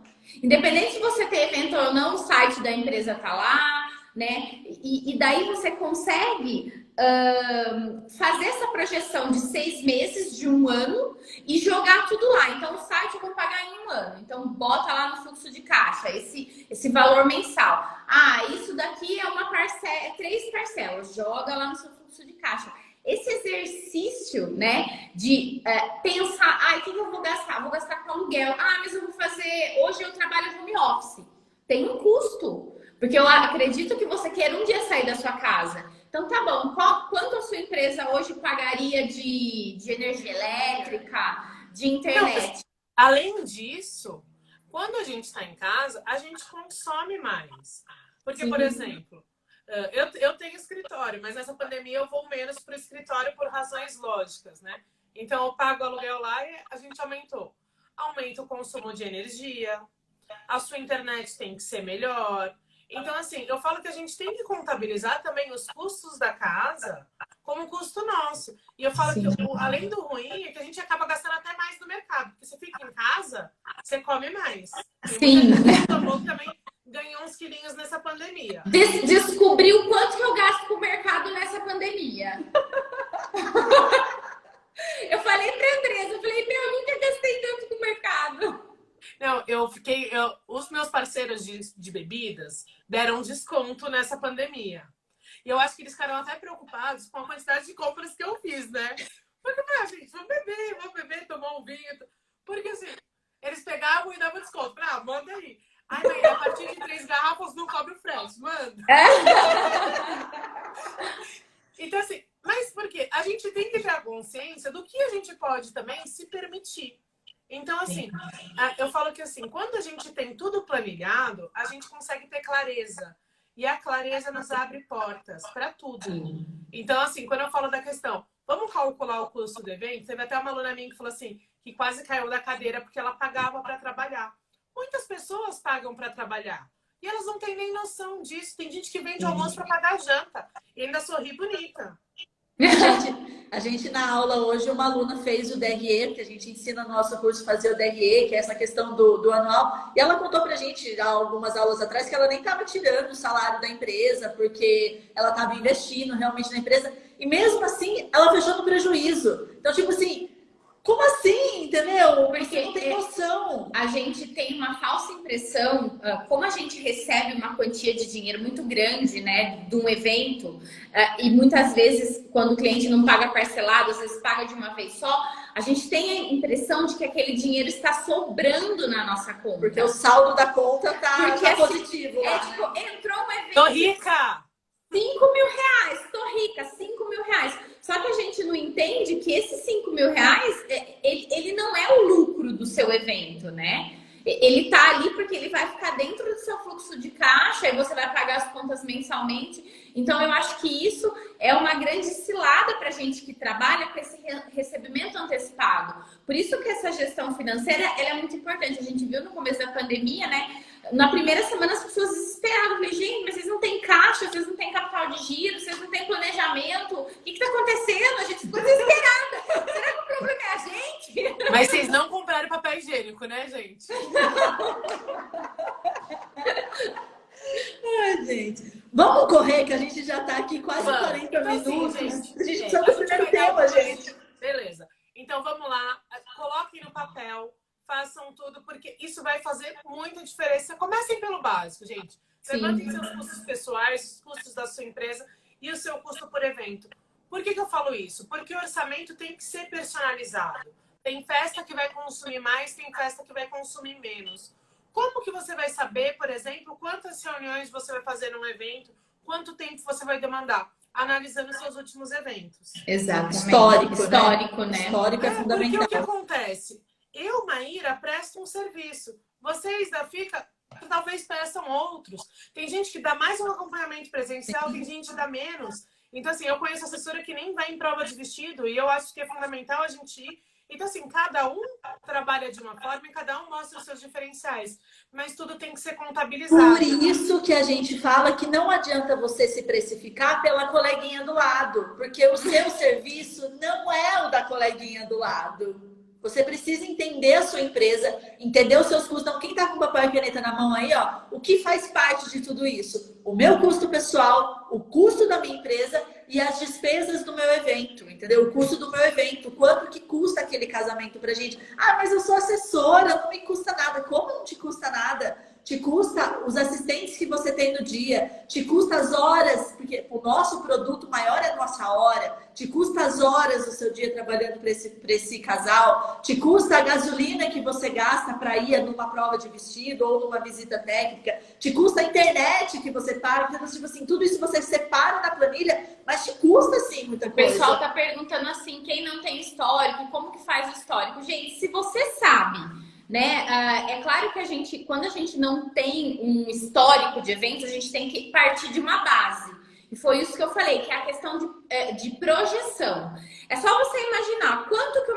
Independente de você ter evento ou não, o site da empresa tá lá, né? E daí você consegue fazer essa projeção de 6 meses, de um ano, e jogar tudo lá. Então, o site eu vou pagar em um ano. Então, bota lá no fluxo de caixa esse valor mensal. Ah, isso daqui é 3 parcelas. Joga lá no seu fluxo de caixa. Esse exercício, né, de pensar, o que eu vou gastar? Vou gastar com aluguel. Mas eu vou fazer... Hoje eu trabalho home office. Tem um custo. Porque eu acredito que você quer um dia sair da sua casa. Então, tá bom. Quanto a sua empresa hoje pagaria de energia elétrica, de internet? Não, além disso, quando a gente está em casa, a gente consome mais. Porque, por exemplo, eu tenho escritório, mas nessa pandemia eu vou menos para o escritório por razões lógicas, né? Então, eu pago aluguel lá e a gente aumentou. Aumenta o consumo de energia, a sua internet tem que ser melhor. Então, assim, eu falo que a gente tem que contabilizar também os custos da casa como custo nosso. E eu falo que, além do ruim, é que a gente acaba gastando até mais no mercado. Porque você fica em casa, você come mais. Sim. Também ganhou uns quilinhos nessa pandemia. Descobriu o quanto que eu gasto com o mercado nessa pandemia. Eu falei pra Andressa, eu falei, eu nunca gastei tanto com o mercado. Não, os meus parceiros de bebidas deram um desconto nessa pandemia. E eu acho que eles ficaram até preocupados com a quantidade de compras que eu fiz, né? Porque, gente, vamos beber, tomar um vinho. Porque, assim, eles pegavam e davam desconto. Manda aí. Ai, mãe, a partir de 3 garrafas não cobre o frete. Manda. Então, assim, mas por quê? A gente tem que ter a consciência do que a gente pode também se permitir. Então, assim, eu falo que assim, quando a gente tem tudo planilhado, a gente consegue ter clareza. E a clareza nos abre portas para tudo. Então, assim, quando eu falo da questão, vamos calcular o custo do evento? Teve até uma aluna minha que falou assim, que quase caiu da cadeira porque ela pagava para trabalhar. Muitas pessoas pagam para trabalhar. E elas não têm nem noção disso. Tem gente que vende almoço para pagar a janta. E ainda sorri bonita. A gente na aula hoje, uma aluna fez o DRE, porque a gente ensina no nosso curso a fazer o DRE, que é essa questão do anual, e ela contou pra gente, há algumas aulas atrás, que ela nem estava tirando o salário da empresa, porque ela estava investindo realmente na empresa, e mesmo assim, ela fechou no prejuízo. Então, tipo assim, como assim, entendeu? Porque não tem noção. A gente tem uma falsa impressão, como a gente recebe uma quantia de dinheiro muito grande, né, de um evento, e muitas vezes, quando o cliente não paga parcelado, às vezes paga de uma vez só, a gente tem a impressão de que aquele dinheiro está sobrando na nossa conta. Porque o saldo da conta tá positivo. Tipo, entrou um evento... Tô rica! 5 mil reais, tô rica, 5 mil reais. Só que a gente não entende que esses 5 mil reais, ele não é o lucro do seu evento, né? Ele tá ali porque ele vai ficar dentro do seu fluxo de caixa e você vai pagar as contas mensalmente. Então, eu acho que isso é uma grande cilada para gente que trabalha com esse recebimento antecipado. Por isso que essa gestão financeira ela é muito importante. A gente viu no começo da pandemia, né? Na primeira semana as pessoas desesperavam. Eu falei, gente, mas vocês não têm caixa, vocês não têm capital de giro, vocês não têm planejamento. O que está acontecendo? A gente ficou desesperada. Será que o problema é a gente? Mas vocês não compraram papel higiênico, né, gente? Ai, gente. Vamos correr, que a gente já tá aqui quase 40 minutos. Assim, gente, a gente precisa do primeiro tema, gente. Beleza. Então, vamos lá. Coloquem no papel. Façam tudo, porque isso vai fazer muita diferença. Comecem pelo básico, gente. Levantem seus custos pessoais, os custos da sua empresa e o seu custo por evento. Por que eu falo isso? Porque o orçamento tem que ser personalizado. Tem festa que vai consumir mais, tem festa que vai consumir menos. Como que você vai saber, por exemplo, quantas reuniões você vai fazer num evento, quanto tempo você vai demandar? Analisando seus últimos eventos. Exatamente. Histórico, né? Histórico é fundamental. Porque o que acontece? Eu, Maíra, presto um serviço. Vocês da FICA talvez peçam outros. Tem gente que dá mais um acompanhamento presencial, tem gente que dá menos. Então, assim, eu conheço assessora que nem vai em prova de vestido e eu acho que é fundamental a gente ir. Então, assim, cada um trabalha de uma forma e cada um mostra os seus diferenciais. Mas tudo tem que ser contabilizado. Por isso que a gente fala que não adianta você se precificar pela coleguinha do lado. Porque o seu serviço não é o da coleguinha do lado. Você precisa entender a sua empresa, entender os seus custos. Então, quem está com papel e caneta na mão aí, ó, o que faz parte de tudo isso? O meu custo pessoal, o custo da minha empresa e as despesas do meu evento, entendeu? O custo do meu evento, quanto que custa aquele casamento pra gente? Ah, mas eu sou assessora, não me custa nada. Como não te custa nada? Te custa os assistentes que você tem no dia, te custa as horas, porque o nosso produto maior é a nossa hora, te custa as horas do seu dia trabalhando para esse casal, te custa a gasolina que você gasta para ir numa prova de vestido ou numa visita técnica, te custa a internet que você paga, então, tipo assim, tudo isso você separa na planilha, mas te custa sim muita coisa. O pessoal tá perguntando assim, quem não tem histórico, como que faz o histórico? Gente, se você sabe, né? É claro que quando a gente não tem um histórico de eventos, a gente tem que partir de uma base. E foi isso que eu falei, que é a questão de projeção. É só você imaginar quanto que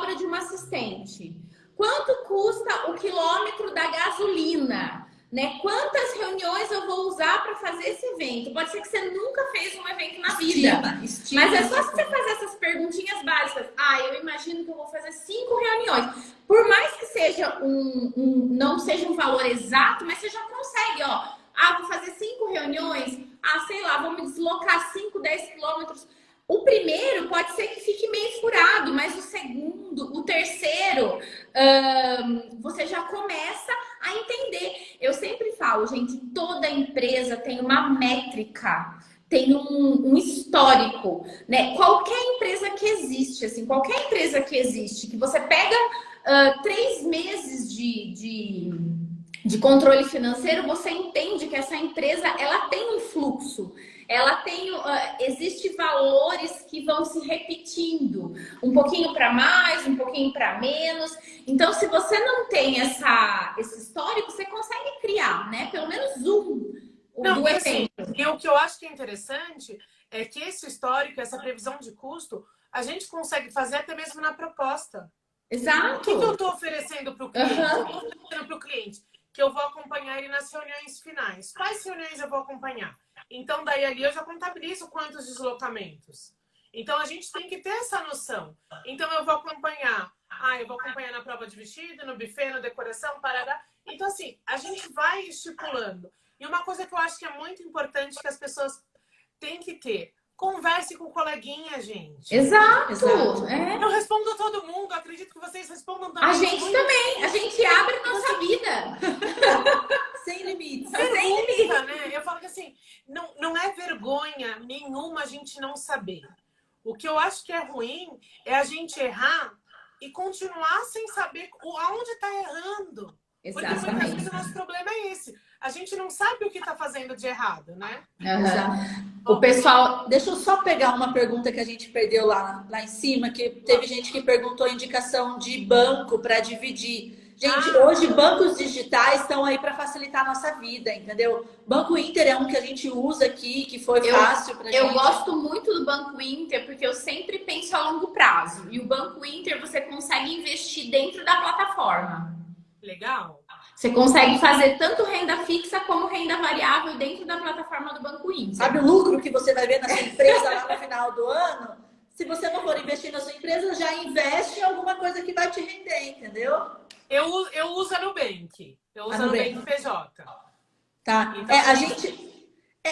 sobra de uma assistente? Quanto custa o quilômetro da gasolina? Né? Quantas reuniões eu vou usar para fazer esse evento? Pode ser que você nunca fez um evento na vida. Mas é só você fazer essas perguntinhas básicas. Eu imagino que eu vou fazer 5 reuniões. Por mais que seja não seja um valor exato, mas você já consegue, vou fazer 5 reuniões. Sei lá, vou me deslocar 5, 10 quilômetros. O primeiro pode ser que fique meio furado, mas o segundo, o terceiro, você já começa a entender. Eu sempre falo, gente, toda empresa tem uma métrica, tem um histórico, né? Qualquer empresa que existe, assim, que você pega 3 meses de controle financeiro, você entende que essa empresa, ela tem um fluxo. Ela tem, existe valores que vão se repetindo, um pouquinho para mais, um pouquinho para menos. Então, se você não tem esse histórico, você consegue criar, né? Pelo menos do evento. E o que eu acho que é interessante é que esse histórico, essa previsão de custo, a gente consegue fazer até mesmo na proposta. Exato. O que eu estou oferecendo para o cliente? Eu estou oferecendo para o cliente que eu vou acompanhar ele nas reuniões finais. Quais reuniões eu vou acompanhar? Então, daí ali eu já contabilizo quantos deslocamentos. Então, a gente tem que ter essa noção. Então, eu vou acompanhar. Eu vou acompanhar na prova de vestido, no buffet, na decoração, parará. Então, assim, a gente vai estipulando. E uma coisa que eu acho que é muito importante que as pessoas têm que ter. Converse com o coleguinha, gente. Exato. Eu respondo a todo mundo. Acredito que vocês respondam também. A gente também. A gente abre nossa vida. Sem limites. Pergunta, né? Eu falo que assim, não é vergonha nenhuma a gente não saber. O que eu acho que é ruim é a gente errar e continuar sem saber aonde está errando. Porque muitas vezes o nosso problema é esse. A gente não sabe o que está fazendo de errado, né? O pessoal... Deixa eu só pegar uma pergunta que a gente perdeu lá em cima, que teve gente que perguntou indicação de banco para dividir. Gente, hoje bancos digitais estão aí para facilitar a nossa vida, entendeu? Banco Inter é um que a gente usa aqui, que foi fácil para gente. Eu gosto muito do Banco Inter, porque eu sempre penso a longo prazo. E o Banco Inter você consegue investir dentro da plataforma. Legal. Você consegue fazer tanto renda fixa como renda variável dentro da plataforma do Banco Inter. Sabe o lucro que você vai ver na sua empresa lá no final do ano? Se você não for investir na sua empresa, já investe em alguma coisa que vai te render, entendeu? Eu uso a Nubank. Eu uso a Nubank PJ. Tá. Então,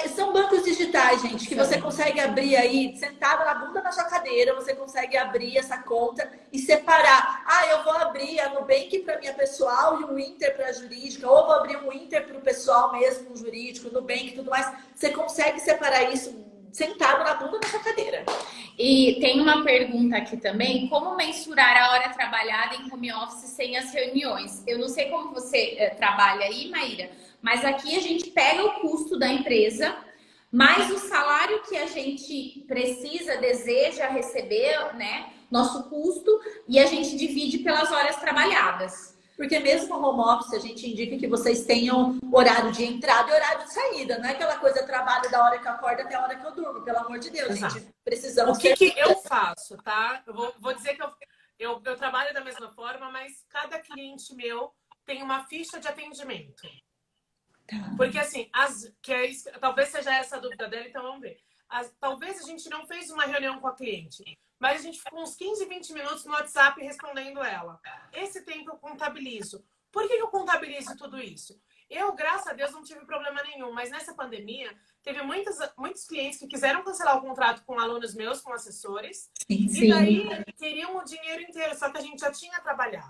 são bancos digitais, gente, que você consegue abrir aí, sentada na bunda da sua cadeira, você consegue abrir essa conta e separar. Eu vou abrir a Nubank para minha pessoal e o Inter para a jurídica, ou vou abrir um Inter para o pessoal mesmo, o jurídico, Nubank e tudo mais. Você consegue separar isso sentado na bunda da sua cadeira. E tem uma pergunta aqui também: como mensurar a hora trabalhada em home office sem as reuniões? Eu não sei como você trabalha aí, Maíra, mas aqui a gente pega o custo da empresa, mais o salário que a gente precisa, deseja receber, né? Nosso custo, e a gente divide pelas horas trabalhadas. Porque mesmo no home office, a gente indica que vocês tenham horário de entrada e horário de saída. Não é aquela coisa, trabalho da hora que eu acordo até a hora que eu durmo. Pelo amor de Deus, gente. Precisamos... O que eu faço, tá? Eu vou dizer que eu trabalho da mesma forma, mas cada cliente meu tem uma ficha de atendimento. Tá. Porque assim, talvez seja essa a dúvida dela, então vamos ver. Talvez a gente não fez uma reunião com a cliente, mas a gente ficou uns 15, 20 minutos no WhatsApp respondendo ela. Esse tempo eu contabilizo. Por que eu contabilizo tudo isso? Eu, graças a Deus, não tive problema nenhum, mas nessa pandemia teve muitos clientes que quiseram cancelar o contrato com alunos meus, com assessores, e daí queriam o dinheiro inteiro, só que a gente já tinha trabalhado.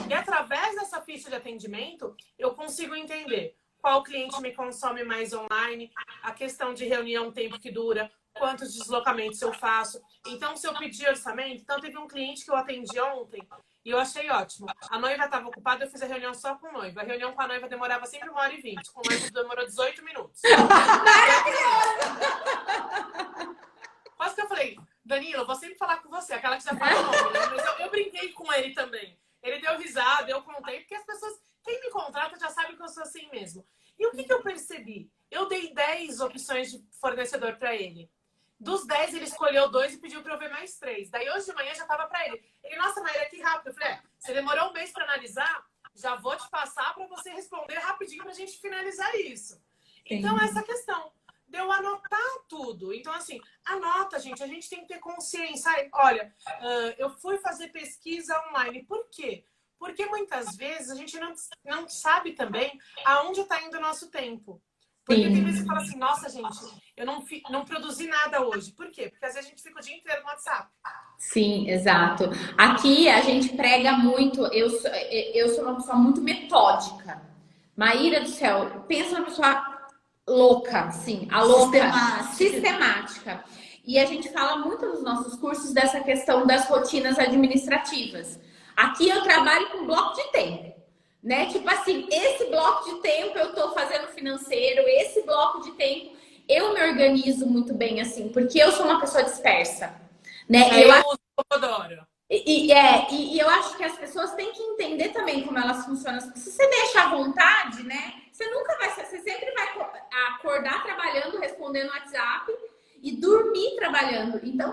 E através dessa ficha de atendimento, eu consigo entender qual cliente me consome mais online, a questão de reunião, tempo que dura, quantos deslocamentos eu faço. Então, se eu pedir orçamento... Então, teve um cliente que eu atendi ontem e eu achei ótimo. A noiva estava ocupada, eu fiz a reunião só com noiva. A reunião com a noiva demorava sempre 1h20. Com o noivo demorou 18 minutos. Quase que eu falei, Danilo, eu vou sempre falar com você. Aquela que já fala o nome, né? Mas eu brinquei com ele também. Ele deu risada, eu contei, porque as pessoas... Quem me contrata já sabe que eu sou assim mesmo. E o que eu percebi? Eu dei 10 opções de fornecedor para ele. Dos 10, ele escolheu 2 e pediu para eu ver mais 3. Daí, hoje de manhã, já estava para ele. Ele, nossa, Maíra, que rápido. Eu falei, você demorou um mês para analisar, já vou te passar para você responder rapidinho pra gente finalizar isso. Então, essa questão de eu anotar tudo. Então, assim, anota, gente. A gente tem que ter consciência. Olha, eu fui fazer pesquisa online. Por quê? Porque muitas vezes a gente não sabe também aonde está indo o nosso tempo. Porque tem vezes que fala assim, nossa, gente, eu não produzi nada hoje. Por quê? Porque às vezes a gente fica o dia inteiro no WhatsApp. Sim, exato. Aqui a gente prega muito, eu sou uma pessoa muito metódica. Maíra do céu, pensa uma pessoa louca, sim, a louca, sistemática. E a gente fala muito nos nossos cursos dessa questão das rotinas administrativas. Aqui eu trabalho com bloco de tempo, né? Tipo assim, esse bloco de tempo eu tô fazendo financeiro, esse bloco de tempo eu me organizo muito bem assim, porque eu sou uma pessoa dispersa, né? Eu uso o Pomodoro. E eu acho que as pessoas têm que entender também como elas funcionam. Se você deixa à vontade, né? Você nunca vai, você sempre vai acordar trabalhando, respondendo WhatsApp e dormir trabalhando. Então,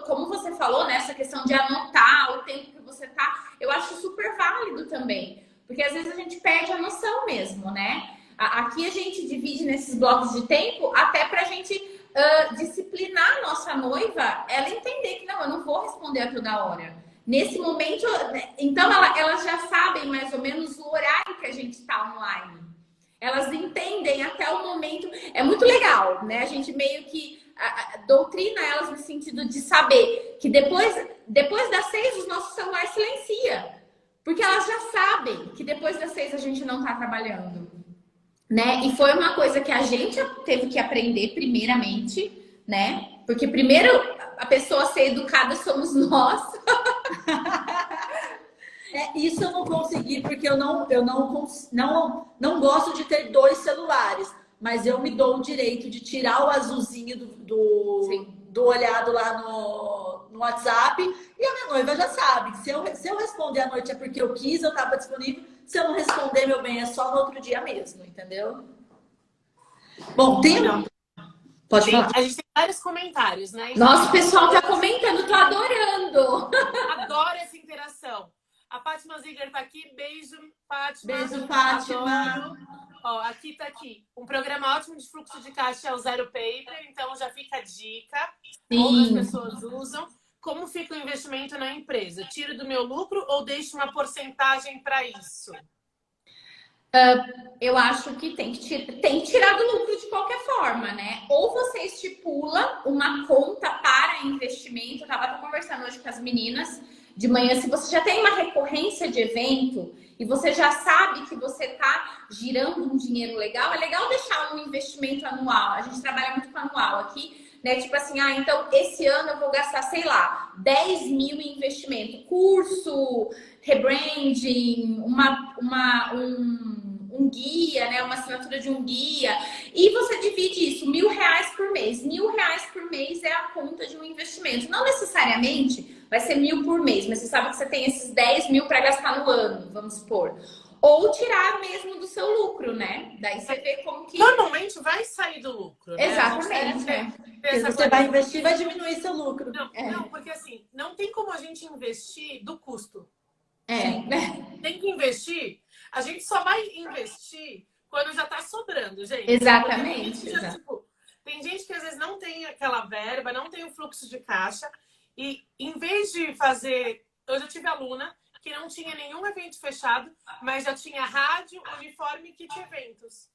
como você falou, né, essa questão de anotar o tempo que você tá, eu acho super válido também. Porque às vezes a gente perde a noção mesmo, né? Aqui a gente divide nesses blocos de tempo até pra gente disciplinar a nossa noiva, ela entender que não, eu não vou responder a toda hora. Nesse momento, então elas já sabem mais ou menos o horário que a gente tá online. Elas entendem até o momento. É muito legal, né? A gente meio que doutrina elas no sentido de saber que depois das 6 o nosso celular silencia. Porque elas já sabem que depois das 6 a gente não tá trabalhando. Né? E foi uma coisa que a gente teve que aprender primeiramente, né? Porque primeiro a pessoa a ser educada somos nós. Isso eu não consegui, porque eu não gosto de ter 2 celulares, mas eu me dou o direito de tirar o azulzinho do olhado lá no WhatsApp, e a minha noiva já sabe que se eu responder à noite é porque eu quis, eu estava disponível. Se eu não responder, meu bem, é só no outro dia mesmo, entendeu? Bom, Pode falar. A gente tem vários comentários, né? Nossa, o pessoal tá comentando, tô adorando. Adoro essa interação. A Fátima Ziegler tá aqui. Beijo, Fátima. Beijo, Fátima. Ó, aqui tá aqui. Um programa ótimo de fluxo de caixa é o Zero Paper, então já fica a dica. Outras pessoas usam. Como fica o investimento na empresa? Tiro do meu lucro ou deixo uma porcentagem para isso? Eu acho que tem que tirar do lucro de qualquer forma, né? Ou você estipula uma conta para investimento. Eu estava conversando hoje com as meninas de manhã. Se você já tem uma recorrência de evento e você já sabe que você está girando um dinheiro legal, é legal deixar um investimento anual. A gente trabalha muito com anual aqui. Né? Tipo assim, então esse ano eu vou gastar, sei lá, 10 mil em investimento, curso, rebranding, um guia, né? Uma assinatura de um guia, e você divide isso, R$1.000 por mês. R$1.000 por mês é a conta de um investimento. Não necessariamente vai ser 1.000 por mês, mas você sabe que você tem esses 10 mil para gastar no ano, vamos supor. Ou tirar mesmo do seu lucro, né? Daí você vê como que... Normalmente vai sair do lucro, né? Exatamente, né? Porque você vai investir, vai diminuir seu lucro. Não, porque assim, não tem como a gente investir do custo. Né? Tem que investir. A gente só vai investir quando já tá sobrando, gente. Exatamente. Tipo, tem gente que às vezes não tem aquela verba, não tem o fluxo de caixa. E em vez de fazer... Eu já tive aluna que não tinha nenhum evento fechado, mas já tinha rádio, uniforme e kit eventos.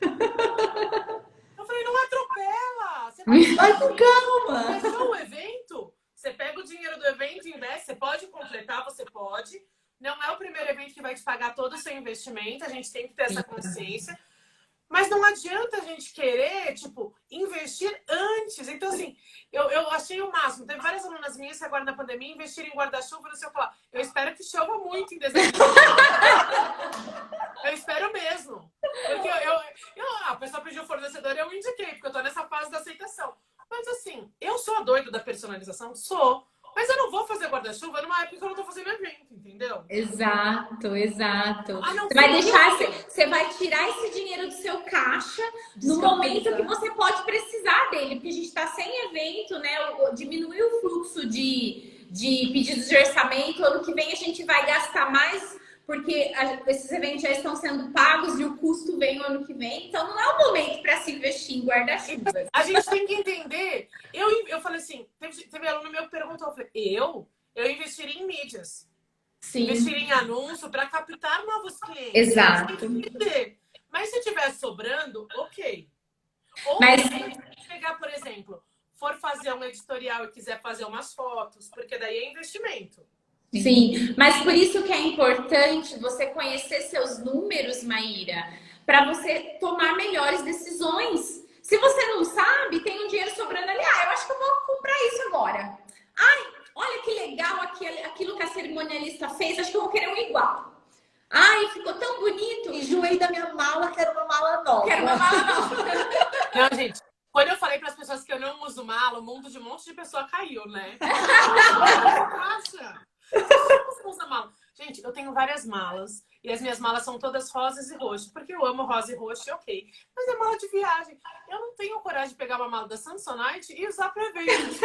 Eu falei, não atropela! Você vai com calma! Fechou o evento? Você pega o dinheiro do evento e investe. Você pode completar, você pode. Não é o primeiro evento que vai te pagar todo o seu investimento. A gente tem que ter essa consciência. Mas não adianta a gente querer, tipo, investir antes. Então, assim, eu achei o máximo. Teve várias alunas minhas que agora na pandemia investiram em guarda-chuva, não sei o que lá. Eu espero que chova muito em dezembro. Eu espero mesmo. Porque a pessoa pediu fornecedor e eu indiquei, porque eu tô nessa fase da aceitação. Mas, assim, eu sou a doida da personalização? Sou. Mas eu não vou fazer guarda-chuva numa época que eu não tô fazendo evento, entendeu? Exato. Você vai você vai tirar esse dinheiro do seu caixa no momento que você pode precisar dele, porque a gente tá sem evento, né? Diminuir o fluxo de de pedidos de orçamento. Ano que vem a gente vai gastar mais porque esses eventos já estão sendo pagos e o custo vem o ano que vem. Então não é o momento para se investir em guarda-chuvas. A gente tem que entender. Eu falei assim, teve aluno meu que perguntou, eu falei, eu investiria em mídias. Sim. Investiria em anúncio para captar novos clientes. Exato. Tem que entender. Mas se tiver sobrando, ok. Ou Mas... se pegar, por exemplo, for fazer um editorial e quiser fazer umas fotos, porque daí é investimento. Sim, mas por isso que é importante você conhecer seus números, Maíra, para você tomar melhores decisões. Se você não sabe, tem um dinheiro sobrando ali, eu acho que eu vou comprar isso agora. Ai, olha que legal aquilo que a cerimonialista fez, acho que eu vou querer um igual. Ai, ficou tão bonito. Enjoei da minha mala, quero uma mala nova. Quero uma mala nova. Não, gente, quando eu falei para as pessoas que eu não uso mala, o mundo de um monte de pessoa caiu, né? Nossa! Você não usa mala? Gente, eu tenho várias malas e as minhas malas são todas rosas e roxo, porque eu amo rosa e roxo, ok. Mas é mala de viagem. Eu não tenho coragem de pegar uma mala da Samsonite e usar para evento.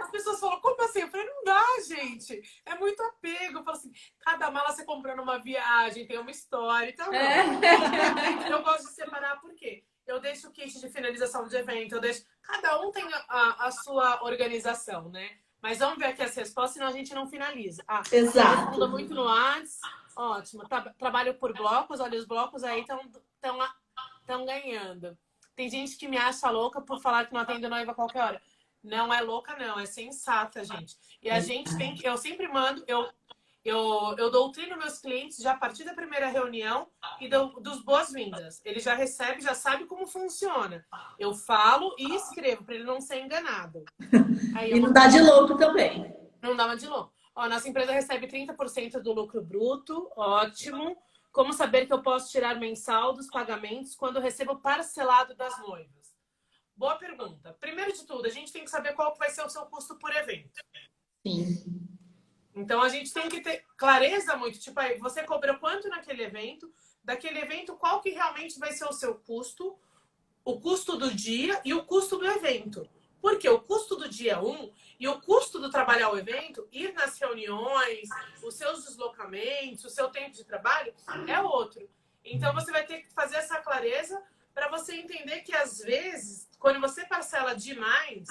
As pessoas falam, como assim? Eu falei, não dá, gente. É muito apego. Eu falo assim, cada mala você comprando uma viagem, tem uma história. Então, eu gosto de separar por quê? Eu deixo o kit de finalização de evento, cada um tem a sua organização, né? Mas vamos ver aqui as respostas, senão a gente não finaliza. Exato. Respondo muito no Whats. Ótimo. Trabalho por blocos. Olha, os blocos aí estão ganhando. Tem gente que me acha louca por falar que não atendo noiva a qualquer hora. Não é louca, não. É sensata, gente. E a gente tem que... Eu sempre mando... Eu doutrino meus clientes já a partir da primeira reunião e dos boas-vindas. Ele já recebe, já sabe como funciona. Eu falo e escrevo para ele não ser enganado. Aí e não dá de louco também. Não dá uma de louco. Ó, nossa empresa recebe 30% do lucro bruto. Ótimo. Como saber que eu posso tirar mensal dos pagamentos quando eu recebo parcelado das noivas? Boa pergunta. Primeiro de tudo, a gente tem que saber qual vai ser o seu custo por evento. Sim. Então, a gente tem que ter clareza muito. Tipo, aí, você cobrou quanto naquele evento? Daquele evento, qual que realmente vai ser o seu custo? O custo do dia e o custo do evento. Porque o custo do dia é um e o custo do trabalhar o evento, ir nas reuniões, os seus deslocamentos, o seu tempo de trabalho, é outro. Então, você vai ter que fazer essa clareza para você entender que, às vezes, quando você parcela demais...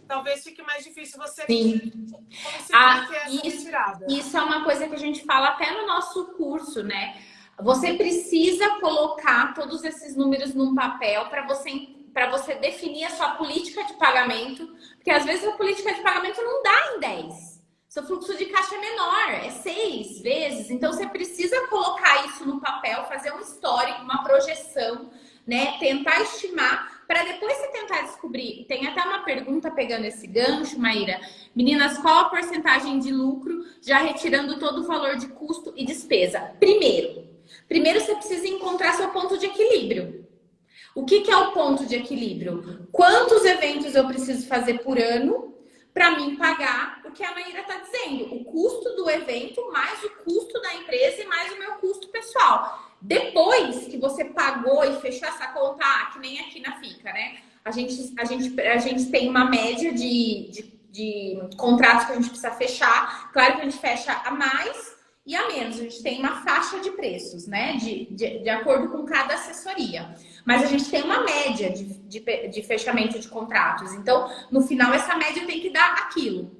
Talvez fique mais difícil você conseguir ter essa retirada. Isso é uma coisa que a gente fala até no nosso curso, né? Você precisa colocar todos esses números num papel para você definir a sua política de pagamento, porque às vezes a política de pagamento não dá em 10. Seu fluxo de caixa é menor, é 6 vezes. Então você precisa colocar isso no papel, fazer um histórico, uma projeção, né? Tentar estimar para depois você tentar descobrir. Tem até uma pergunta pegando esse gancho, Maíra. Meninas, qual a porcentagem de lucro já retirando todo o valor de custo e despesa? Primeiro você precisa encontrar seu ponto de equilíbrio. O que é o ponto de equilíbrio? Quantos eventos eu preciso fazer por ano para mim pagar o que a Maíra está dizendo? O custo do evento mais o custo da empresa e mais o meu custo pessoal. Depois que você pagou e fechou essa conta, que nem aqui na FICA, né? A gente tem uma média de contratos que a gente precisa fechar. Claro que a gente fecha a mais e a menos. A gente tem uma faixa de preços, né? De acordo com cada assessoria. Mas a gente tem uma média de fechamento de contratos. Então, no final, essa média tem que dar aquilo.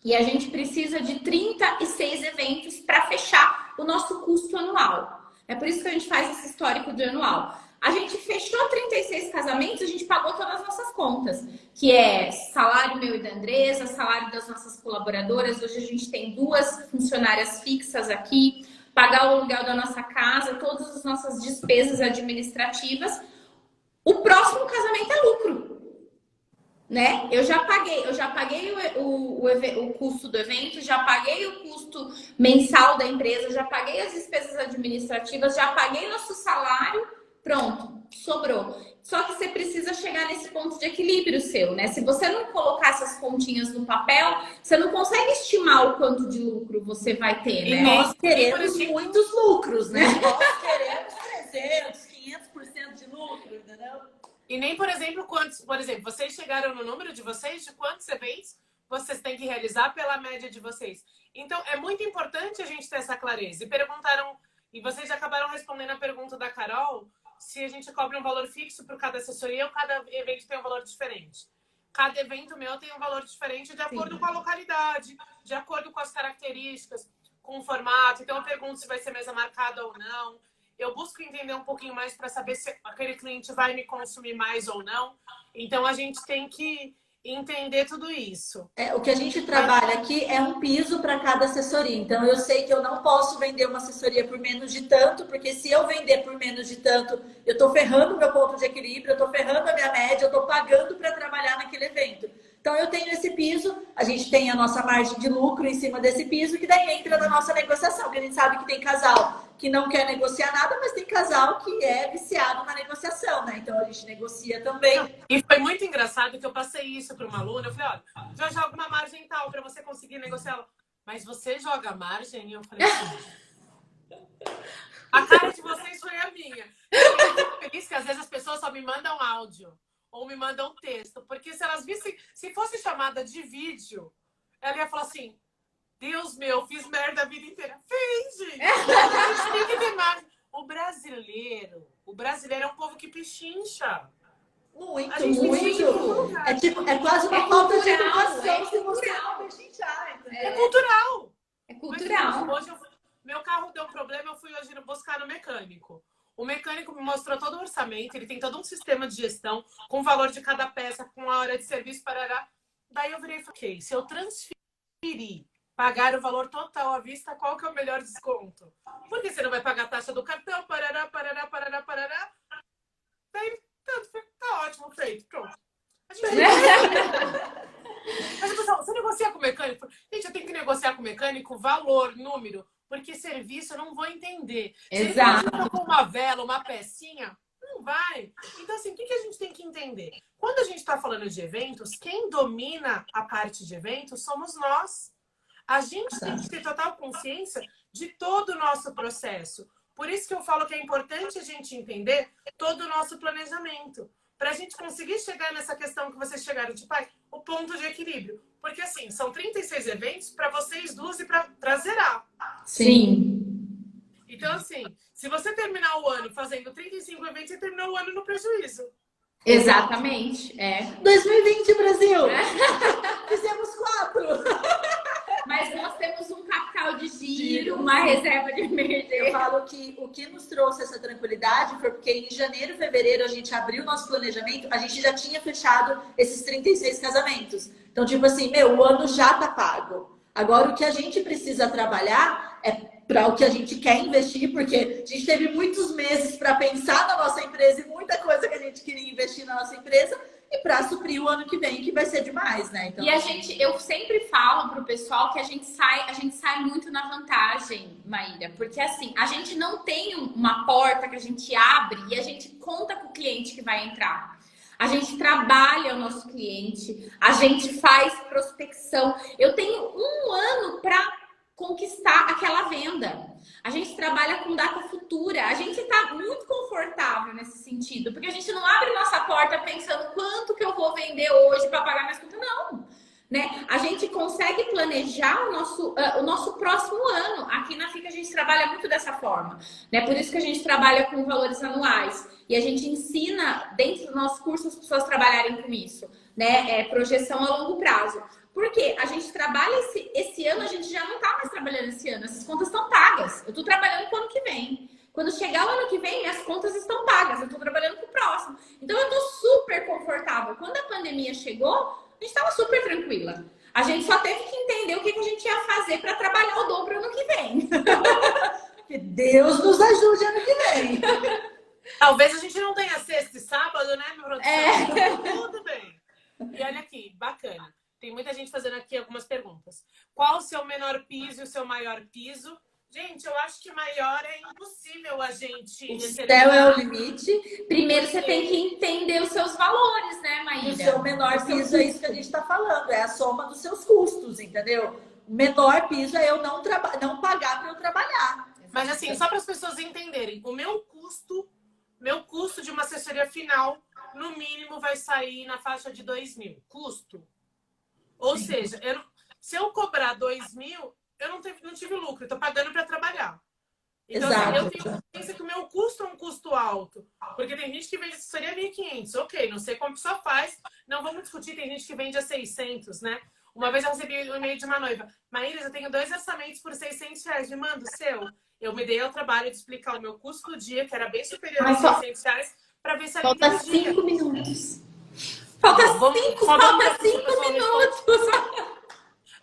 E a gente precisa de 36 eventos para fechar o nosso custo anual. É por isso que a gente faz esse histórico de anual. A gente fechou 36 casamentos, a gente pagou todas as nossas contas, que é salário meu e da Andresa, salário das nossas colaboradoras. Hoje a gente tem 2 funcionárias fixas aqui, pagar o aluguel da nossa casa, todas as nossas despesas administrativas. O próximo casamento é lucro, né? Eu já paguei o custo do evento, já paguei o custo mensal da empresa, já paguei as despesas administrativas, já paguei nosso salário, pronto, sobrou. Só que você precisa chegar nesse ponto de equilíbrio seu, né? Se você não colocar essas continhas no papel, você não consegue estimar o quanto de lucro você vai ter, né? E nós queremos muitos lucros, né? Nós queremos 300, 500% de lucro, entendeu? E nem, por exemplo, vocês chegaram no número de vocês de quantos eventos vocês têm que realizar pela média de vocês. Então, é muito importante a gente ter essa clareza. E perguntaram, e vocês já acabaram respondendo a pergunta da Carol, se a gente cobra um valor fixo por cada assessoria ou cada evento tem um valor diferente. Cada evento meu tem um valor diferente de acordo com a localidade, de acordo com as características, com o formato. Então, eu pergunto se vai ser mesa marcada ou não. Eu busco entender um pouquinho mais para saber se aquele cliente vai me consumir mais ou não. Então, a gente tem que entender tudo isso. O que a gente trabalha aqui é um piso para cada assessoria. Então, eu sei que eu não posso vender uma assessoria por menos de tanto, porque se eu vender por menos de tanto, eu estou ferrando o meu ponto de equilíbrio, eu estou ferrando a minha média, eu estou pagando para trabalhar naquele evento. Então, eu tenho esse piso, a gente tem a nossa margem de lucro em cima desse piso, que daí entra na nossa negociação, porque a gente sabe que tem casal que não quer negociar nada, mas tem casal que é viciado na negociação, né? Então, a gente negocia também. E foi muito engraçado que eu passei isso para uma aluna, eu falei, olha, já joga uma margem tal para você conseguir negociar. Mas você joga margem? E eu falei assim, a cara de vocês foi a minha. Eu fico feliz que às vezes as pessoas só me mandam áudio. Ou me mandam texto, porque se elas vissem, se fosse chamada de vídeo, ela ia falar assim, Deus meu, fiz merda a vida inteira. Fez, gente! A gente tem que ter mais. O brasileiro é um povo que pechincha. Muito, A gente muito. É quase uma falta de educação se você não pechinchar. É cultural. É cultural. Hoje meu carro deu problema, eu fui hoje buscar no mecânico. O mecânico me mostrou todo o orçamento, ele tem todo um sistema de gestão, com o valor de cada peça, com a hora de serviço, parará. Daí eu virei e falei, ok, se eu transferir, pagar o valor total à vista, qual que é o melhor desconto? Porque você não vai pagar a taxa do cartão, parará. Daí, tá ótimo, feito, pronto. A gente Mas, pessoal, você negocia com o mecânico? Gente, eu tenho que negociar com o mecânico valor, número, porque serviço eu não vou entender. Exato. Se ele trocou uma vela, uma pecinha, não vai. Então, assim, o que a gente tem que entender? Quando a gente está falando de eventos, quem domina a parte de eventos somos nós. A gente tem que ter total consciência de todo o nosso processo. Por isso que eu falo que é importante a gente entender todo o nosso planejamento. Para a gente conseguir chegar nessa questão que vocês chegaram de pai, o ponto de equilíbrio. Porque, assim, são 36 eventos para vocês duas e para zerar. Sim. Então, assim, se você terminar o ano fazendo 35 eventos, você terminou o ano no prejuízo. Exatamente. 2020, Brasil! Fizemos 4! Mas nós temos um capital de giro, uma reserva de emergência. Eu falo que o que nos trouxe essa tranquilidade foi porque em janeiro, fevereiro, a gente abriu nosso planejamento, a gente já tinha fechado esses 36 casamentos. Então, tipo assim, o ano já tá pago. Agora, o que a gente precisa trabalhar é para o que a gente quer investir, porque a gente teve muitos meses para pensar na nossa empresa e muita coisa que a gente queria investir na nossa empresa e para suprir o ano que vem, que vai ser demais, né? Então, eu sempre falo pro pessoal que a gente sai muito na vantagem, Maíra, porque assim, a gente não tem uma porta que a gente abre e a gente conta com o cliente que vai entrar. A gente trabalha o nosso cliente, a gente faz prospecção. Eu tenho um ano para conquistar aquela venda. A gente trabalha com data futura. A gente está muito confortável nesse sentido, porque a gente não abre nossa porta pensando quanto que eu vou vender hoje para pagar minhas contas. Não, né? A gente consegue planejar o nosso próximo ano. Aqui na FICA a gente trabalha muito dessa forma, né? Por isso que a gente trabalha com valores anuais. E a gente ensina, dentro do nosso curso, as pessoas trabalharem com isso, né? Projeção a longo prazo. Porque a gente trabalha esse ano, a gente já não tá mais trabalhando esse ano. Essas contas estão pagas. Eu tô trabalhando pro ano que vem. Quando chegar o ano que vem, as contas estão pagas. Eu tô trabalhando pro próximo. Então, eu tô super confortável. Quando a pandemia chegou, a gente tava super tranquila. A gente só teve que entender o que a gente ia fazer para trabalhar o dobro ano que vem. Que Deus nos ajude ano que vem. Talvez a gente não tenha sexta e sábado, né, meu produção? Tudo bem. E olha aqui, bacana. Tem muita gente fazendo aqui algumas perguntas. Qual o seu menor piso e o seu maior piso? Gente, eu acho que maior é impossível a gente... O céu é o limite. Primeiro você tem que entender os seus valores, né, Maíra? O seu menor piso é isso que a gente está falando. É a soma dos seus custos, entendeu? O menor piso é eu não pagar para eu trabalhar. Mas assim, só para as pessoas entenderem. O meu custo de uma assessoria final, no mínimo, vai sair na faixa de 2.000. Custo. Ou seja, se eu cobrar 2.000, eu não tive lucro, eu tô pagando para trabalhar. Então, assim, eu tenho consciência que o meu custo é um custo alto. Porque tem gente que vende assessoria 1.500. Ok, não sei como a pessoa faz. Não vamos discutir, tem gente que vende a 600, né? Uma vez eu recebi um e-mail de uma noiva. Maíra, eu tenho 2 orçamentos por R$600. Me manda o seu. Eu me dei ao trabalho de explicar o meu custo do dia, que era bem superior a R$600, para ver se ela Falta entendia. 5 minutos. Falta 5 minutos.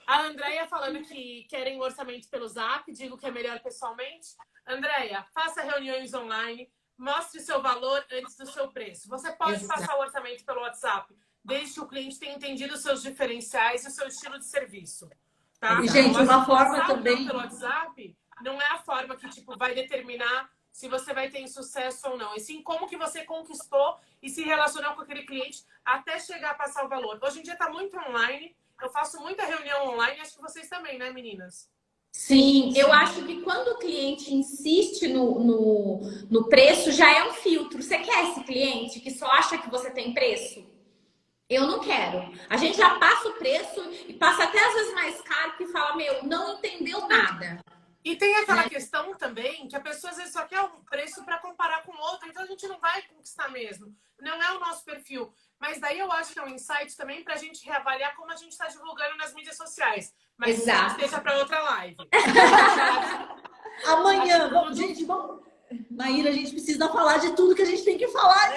A Andréia falando que querem um orçamento pelo Zap, digo que é melhor pessoalmente. Andréia, faça reuniões online, mostre seu valor antes do seu preço. Você pode passar o orçamento pelo WhatsApp, desde que o cliente tenha entendido os seus diferenciais e o seu estilo de serviço. Tá? E, gente, uma forma também... pelo WhatsApp não é a forma que tipo, vai determinar se você vai ter sucesso ou não. E sim como que você conquistou e se relacionou com aquele cliente até chegar a passar o valor. Hoje em dia está muito online. Eu faço muita reunião online, acho que vocês também, né, meninas? Sim, eu acho que quando o cliente insiste no preço, já é um filtro. Você quer esse cliente que só acha que você tem preço? Eu não quero. A gente já passa o preço e passa até às vezes mais caro, que fala, meu, não entendeu nada. E tem aquela questão também que a pessoa às vezes só quer um preço para comparar com outro, então a gente não vai conquistar mesmo. Não é o nosso perfil. Mas daí eu acho que é um insight também para a gente reavaliar como a gente está divulgando nas mídias sociais. Mas isso a gente deixa para outra live. Amanhã, gente, vamos... Maíra, a gente precisa falar de tudo que a gente tem que falar.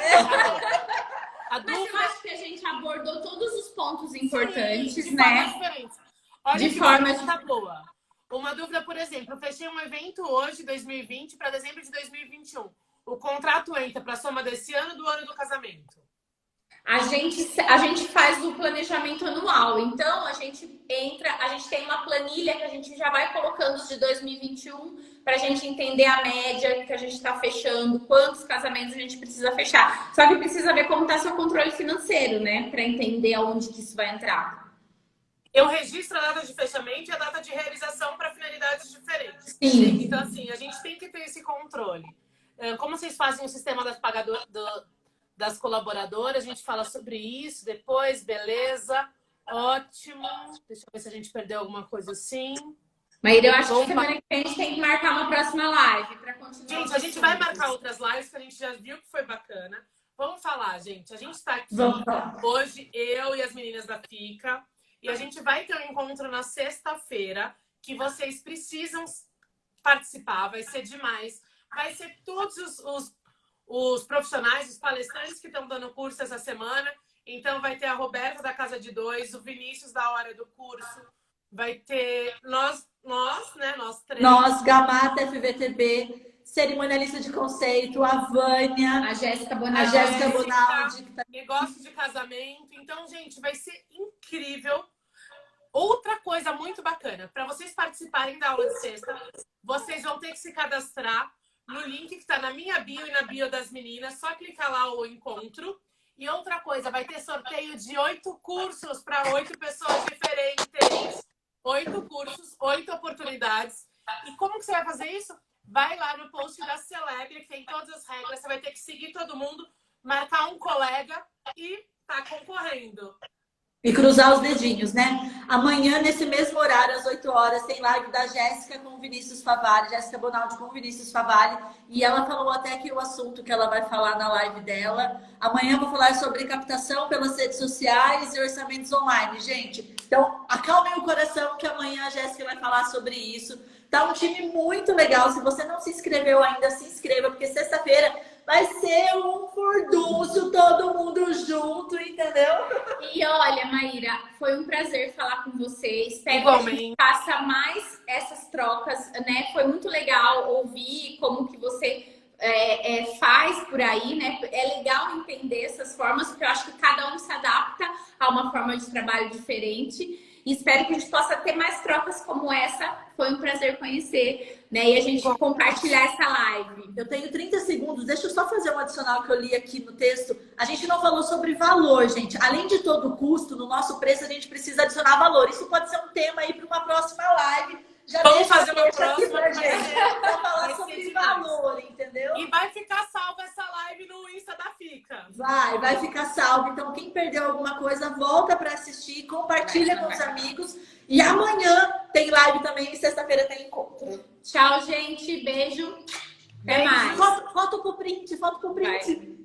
Mas eu acho que a gente abordou todos os pontos importantes, de né? Formas diferentes. Olha De que forma tá boa. Uma dúvida, por exemplo, eu fechei um evento hoje, 2020, para dezembro de 2021. O contrato entra para a soma desse ano do ano do casamento. A gente faz o planejamento anual, então a gente tem uma planilha que a gente já vai colocando os de 2021 para a gente entender a média que a gente está fechando, quantos casamentos a gente precisa fechar. Só que precisa ver como está seu controle financeiro, né? Para entender aonde que isso vai entrar. Eu registro a data de fechamento e a data de realização para finalidades diferentes. Sim. Então, assim, a gente tem que ter esse controle. Como vocês fazem o sistema das colaboradoras, a gente fala sobre isso depois, beleza? Ótimo. Deixa eu ver se a gente perdeu alguma coisa assim. Maíra, eu acho que semana que vem a gente tem que marcar uma próxima live para continuar. Gente, a gente vai marcar outras lives que a gente já viu que foi bacana. Vamos falar, gente. A gente está aqui hoje, eu e as meninas da FICA, e a gente vai ter um encontro na sexta-feira que vocês precisam participar. Vai ser demais. Vai ser todos os profissionais, os palestrantes que estão dando curso essa semana. Então, vai ter a Roberta da Casa de Dois, o Vinícius da Hora do Curso. Vai ter nós três. Nós, Gamata, FVTB, cerimonialista de conceito, a Vânia, a Jéssica Bonaldi. Negócio de casamento. Então, gente, vai ser incrível. Outra coisa muito bacana, para vocês participarem da aula de sexta, vocês vão ter que se cadastrar no link que está na minha bio e na bio das meninas. Só clicar lá o encontro. E outra coisa, vai ter sorteio de 8 cursos para 8 pessoas diferentes. 8 cursos, 8 oportunidades. E como que você vai fazer isso? Vai lá no post da Celebre, que tem todas as regras. Você vai ter que seguir todo mundo, marcar um colega e tá concorrendo. E cruzar os dedinhos, né? Amanhã, nesse mesmo horário, às 8 horas, tem live da Jéssica com o Vinícius Favalli, Jéssica Bonaldi com o Vinícius Favalli. E ela falou até que o assunto que ela vai falar na live dela. Amanhã eu vou falar sobre captação pelas redes sociais e orçamentos online, gente. Então, acalmem o coração que amanhã a Jéssica vai falar sobre isso. Tá um time muito legal. Se você não se inscreveu ainda, se inscreva, porque sexta-feira vai ser um furdúncio, todo mundo junto, entendeu? E olha, Maíra, foi um prazer falar com você. Espero que a gente faça mais essas trocas, né? Foi muito legal ouvir como que você faz por aí, né? É legal entender essas formas, porque eu acho que cada um se adapta a uma forma de trabalho diferente. E espero que a gente possa ter mais trocas como essa. Foi um prazer conhecer, né? E a gente compartilhar essa live. Eu tenho 30 segundos. Deixa eu só fazer um adicional que eu li aqui no texto. A gente não falou sobre valor, gente. Além de todo o custo, no nosso preço, a gente precisa adicionar valor. Isso pode ser um tema aí para uma próxima live. Já vamos fazer uma próxima pra gente. Pra falar sobre valor, entendeu? E vai ficar salva essa live no Insta da FICA. ficar. Vai ficar salvo. Então, quem perdeu alguma coisa, volta para assistir, compartilha com os amigos. E amanhã tem live também e sexta-feira tem encontro. Tchau, gente. Beijo. Até mais. Foto pro print. Vai.